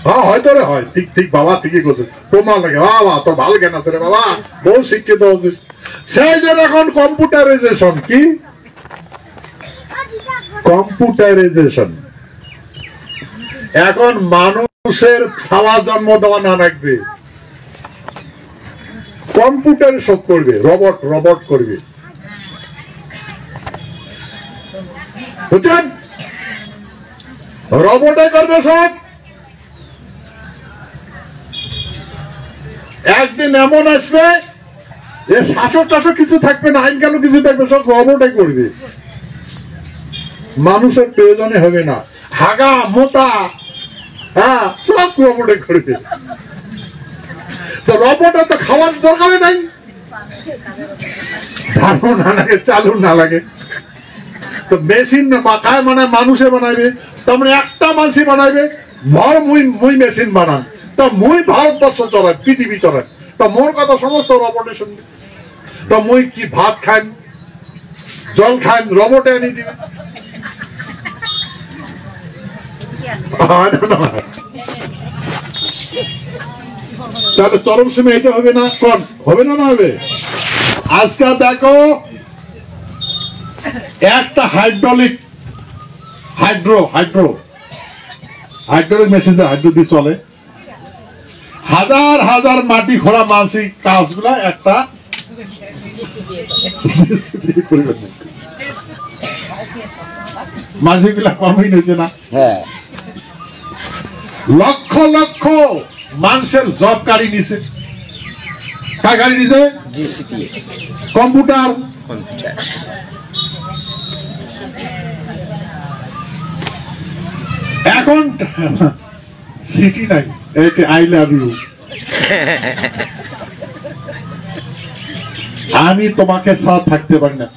হ্যাঁ হয়তো রে হয়, ঠিক ঠিক বাবা ঠিকই করছে, প্রমাণ লাগে। বাবা তোর ভালো জ্ঞান আছে রে বাবা, বহু শিক্ষিত হচ্ছে। সেই যে এখন কম্পিউটারাইজেশন, কি কম্পিউটারাইজেশন, এখন মানুষের খাওয়া জন্ম দেওয়া না রাখবে, কম্পিউটার সব করবে, রবট রবট করবে, বুঝছেন, রবটে করবে সব। একদিন এমন আসবে এ শাসক টাসক কিছু থাকবে না, আইন কানুন কিছু থাকবে, সব রবটই করবে। মানুষের প্রয়োজনে হবে না, হাগা মোতা হ্যাঁ সব রবটই করবে। তো রবটের তো খাওয়ার দরকারই নাই, ধারণ না লাগে, চালু না লাগে, তো মেশিন বানায় মানে মানুষে বানাইবে, তার একটা মানুষই বানাইবে, ভর মুই মেশিন বানান, তা মুই ভারতবর্ষ চলায়, পৃথিবী চলায়, তা মোর কথা সমস্ত রবটে শুনবে। তা মুই কি ভাত খান, জল খান, রবটে এনে দিবে। তাহলে চরম সীমা এটা হবে না, কোন হবে না? না হবে। আজকাল দেখো একটা হাইড্রোলিক মেশিন, হাইড্রো দিয়ে চলে, হাজার হাজার মাটি খোঁড়া মানসিক কাজগুলা একটা মানসিক গুলা কমই নিয়েছে না। লক্ষ লক্ষ মানুষের জব কারি নিছে, কার গাড়ি নিছে? কম্পিউটার। এখন সিটি নাই, আই লাভ ইউ, আমি তোমাকে সাথ থাকতে পারি না,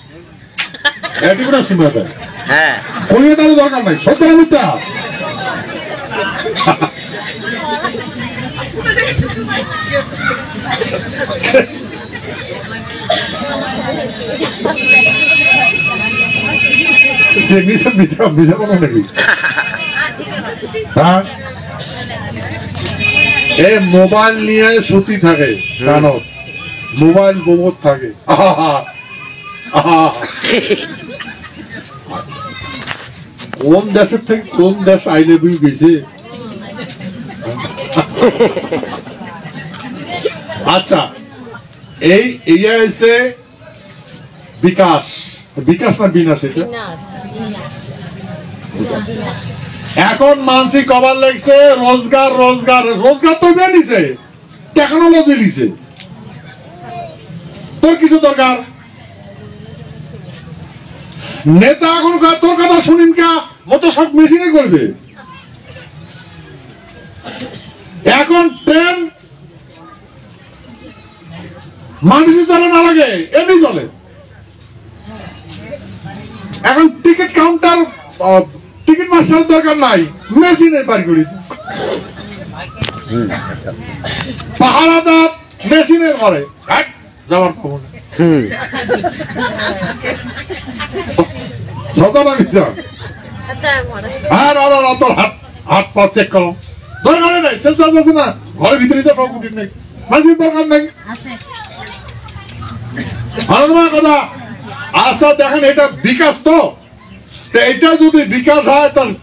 এটি கூட শুনে দেয়। কোনটারও দরকার নাই, সত্য মিথ্যা? মোবাইল নিয়ে সুতি থাকে, কানত মোবাইল গোবর থাকে, কোন দেশের থেকে কোন দেশ আইলে বুঝ গেছে। আচ্ছা, এই হয়েছে বিকাশ, বিকাশ না বিনাশ? এটা এখন মানসিক কবার লাগছে রোজগার, রোজগার রোজগার তো নিছে, টেকনোলজি নিছে, তোর কিছু দরকার নেতা এখনকার তোর কথা শুনিন কা, মতো সব মেশিনে করবে। এখন ট্রেন মানুষের চলে না লাগে, এমনি চলে। এখন টিকিট কাউন্টার, টিকিট মাস্টার দরকার নাই, মেশিনে বার করি। পাহারাদার মেশিনে করে, যাওয়ার খবর নেই। হাত পা চেক করো, দরকার নাই, আছে না ঘরের ভিতরে তো সব কুটির নেই, মানুষের দরকার নেই। কথা আচ্ছা দেখেন, এটা বিকাশ তো, এটা যদি বিকাশ হয় তাহলে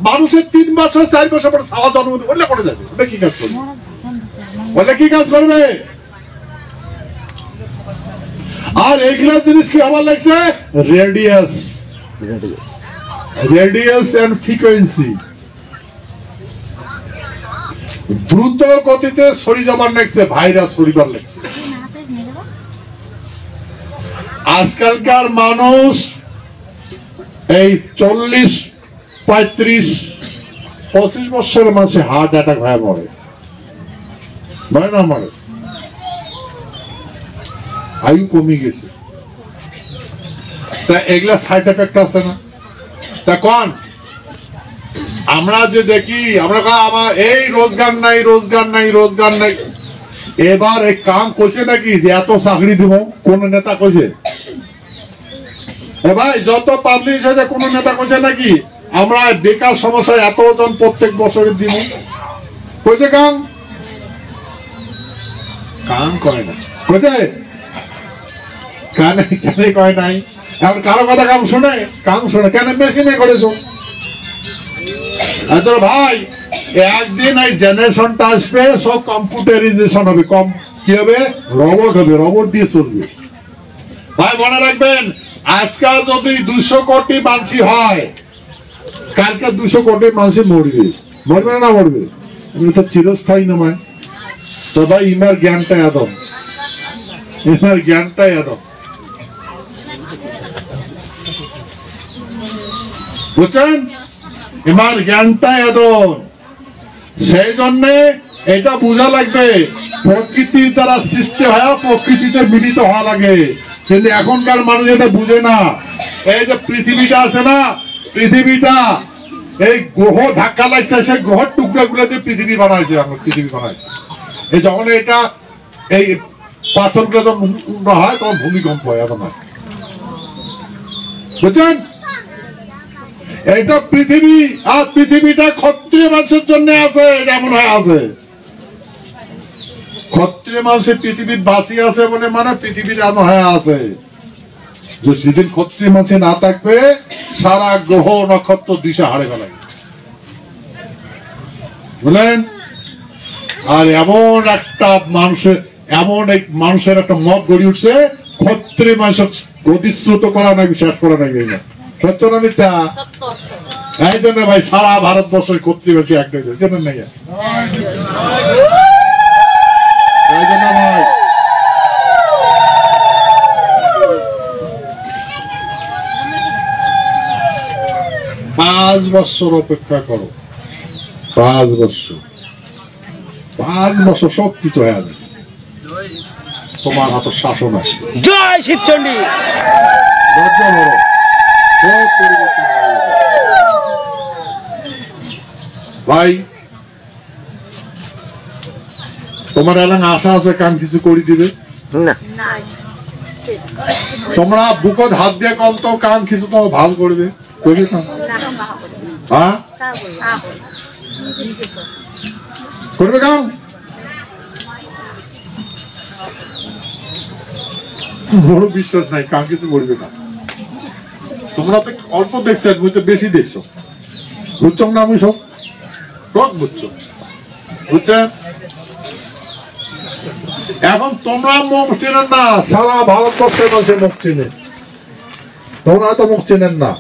মানুষের 3 বছর 4 বছর পর সাওয়া জন্ম ওটা করে যাবে, ওটা কি কাজ করবে? বলে কি কাজ করবে? আর এইগুলা জিনিস কি আমার লাগছে? রেডিয়াস এন্ড ফ্রিকোয়েন্সি, দ্রুত গতিতে সরি যাবার লাগছে, ভাইরাস সরিবার লাগছে। আজকালকার মানুষ এই 40, 35, 25 বছরের মাঝে হার্ট অ্যাটাক হয়ে মরে, না মরে, আয়ু কমে গেছে। তা এগুলা সাইড এফেক্ট আছে না? তা কোন আমরা যে দেখি, আমরা আমার এই রোজগার নাই, রোজগার নাই, রোজগার নাই, এবার এই কাম করছে নাকি যে এত চাকরি দিব? কোন নেতা কইছে? ভাই যত পাবলিশ হয়েছে কোন নেতা কইছে নাকি আমরা বেকার সমস্যা এতজন প্রত্যেক বছরে দিব? কইছে কাম? কাম করে না, কইছে কানে কানে কয় নাই। এখন কারো কথা কাম শুনে? কাম শুনে কেন? মেশিনে করেছো। ভাই একদিন এই জেনারেশনটা আসবে, সব কম্পিউটারাইজেশন হবে, কম কি হবে? রবট হবে, রবট দিয়ে চলবে। ভাই মনে রাখবেন, আজকাল যদি 200 কোটি মানুষ হয়, কালকে 200 কোটি মানুষ মরবে। মরবে না মরবে? আমি তো চিরস্থায়ী নয়। তো ভাই ইমার জ্ঞানটা একদম এনার জ্ঞানটাই এত, বুঝছেন? এনার জ্ঞানটাই এত। সেই জন্য এটা বোঝা লাগবে প্রকৃতির দ্বারা সৃষ্টি হয়, প্রকৃতিতে মিলিত হওয়া লাগে। কিন্তু এখনকার মানুষ এটা বুঝে না। এই যে পৃথিবীটা আছে না, পৃথিবীটা এই গ্রহ ধাক্কা লাগছে, সেই গ্রহের টুকরা গুলো দিয়ে পৃথিবী বানাইছে। আমরা পৃথিবী বানাইছে এই যখন এটা এই পাথরগুলো যখন হয় তখন ভূমিকম্প হয়। এখন বুঝছেন? এটা পৃথিবী, আর পৃথিবীটা ক্ষত্রিয় মানুষের জন্য আছে। এটা এমন হয় আছে, ক্ষত্রিয় মানুষের পৃথিবীর বাঁচি আছে বলে মানে পৃথিবীটা এমন হয়ে আছে। যেদিন ক্ষত্রিয় মানুষ না থাকবে সারা গ্রহ নক্ষত্র দিশা হারে ফেলায়, বুঝলেন? আর এমন একটা মানুষের, এমন এক মানুষের একটা মত গড়ে উঠছে, ক্ষত্রিয় মানুষের গতিশ্রুত করা নাই, বিশ্বাস করা নাই। সত্য না মিথ্যা? এই জন্য ভাই সারা ভারতবর্ষের ক্ষত্রিয় মানুষ একটাই জানেন না। এই জন্য ভাই 5 বছর অপেক্ষা করো, 5 বছর, 5 বছর সব কিছু হয়ে যাবে। তোমার হাতে শাসন আছে। জয় শিবচন্ডী। ভাই তোমার এলাকা আশা আছে কাম কিছু করে দিবে না? তোমরা বুকত হাত দিয়ে কম তো কাম কিছু তো ভাল করবে, করবে না? হ্যাঁ করবে কাম? বড় বিশ্বাস নাই কাম কিছু করবে না। তোমরা তো অল্প দেখছেন, বুঝতে বেশি দেখছো। বুঝছো না? আমি সব সব বুঝছো, বুঝছেন? এখন তোমরা মুখ চেনেন না, সারা ভারতবর্ষের মানুষের মুখ চেনে। তোমরা তো মুখ চেনেন না।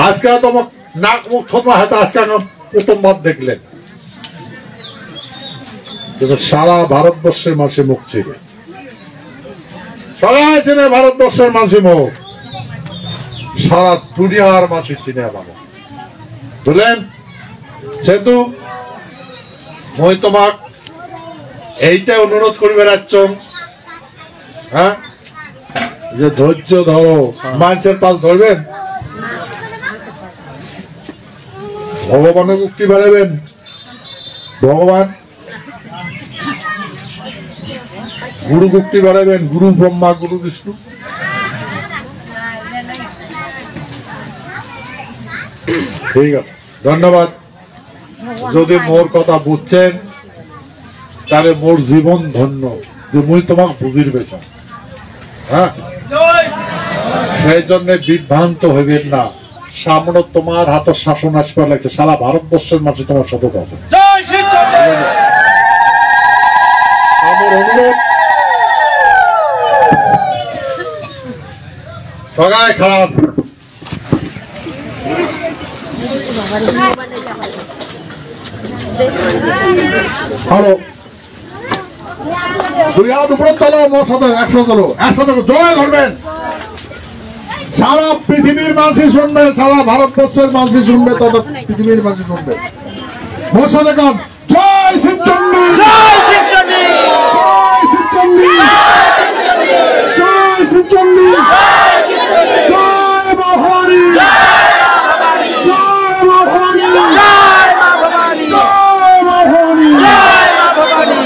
আজকে তোমার নাক মুখ থমা হয়তো আজকে প্রথমবার দেখলেন, কিন্তু সারা ভারতবর্ষের মানুষের মুখ চেনে। সবাই চেনে ভারতবর্ষের মানুষের মুখ, সারা দুনিয়ার মানুষের চিনে পাবো, বুঝলেন? সেহেতু মই তোমাক এইটা অনুরোধ করি বেড়াচ্ছ, হ্যাঁ, যে ধৈর্য ধরো। মানুষের পাশ ধরবেন, ভগবানের মুক্তি বাড়াবেন। ভগবান গুরু মুক্তি বাড়াবেন, গুরু ব্রহ্মা গুরু বিষ্ণু। ঠিক আছে, ধন্যবাদ। যদি মোর কথা বুঝছেন তাহলে মোর জীবন ধন্য, যে মুই তোমাকে বুঝির বেচা। হ্যাঁ, সেই জন্য বিভ্রান্ত হইবেন না। সামনে তোমার হাতে শাসন আসবে লাগছে, সারা ভারতবর্ষের মানুষ তোমার সতত আছে। আমার অনুরোধ সবাই খারাপ হলো, দুই হাত উপরে তোলো, মোর সাথে 100 তোলো, 100 তোলো, জয় ধরবেন। সারা পৃথিবীর মানুষই শুনবে, সারা ভারতবর্ষের মানুষই শুনবে, তবে পৃথিবীর মানুষ শুনবে। মোর সাথে কন জয় শিবচন্ডী, জয় শিবচন্ডী, জয় শিবচন্ডী, জয় শিবচন্ডী, জয় মা ভবানী, জয় মা ভবানী, জয় মা ভবানী, জয় মা ভবানী, জয় মা ভবানী।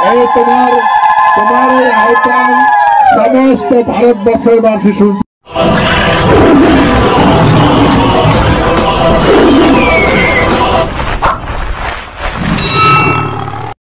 এই তোমার এই আহ্বান সমস্ত ভারতবর্ষের মানুষ শুনছে।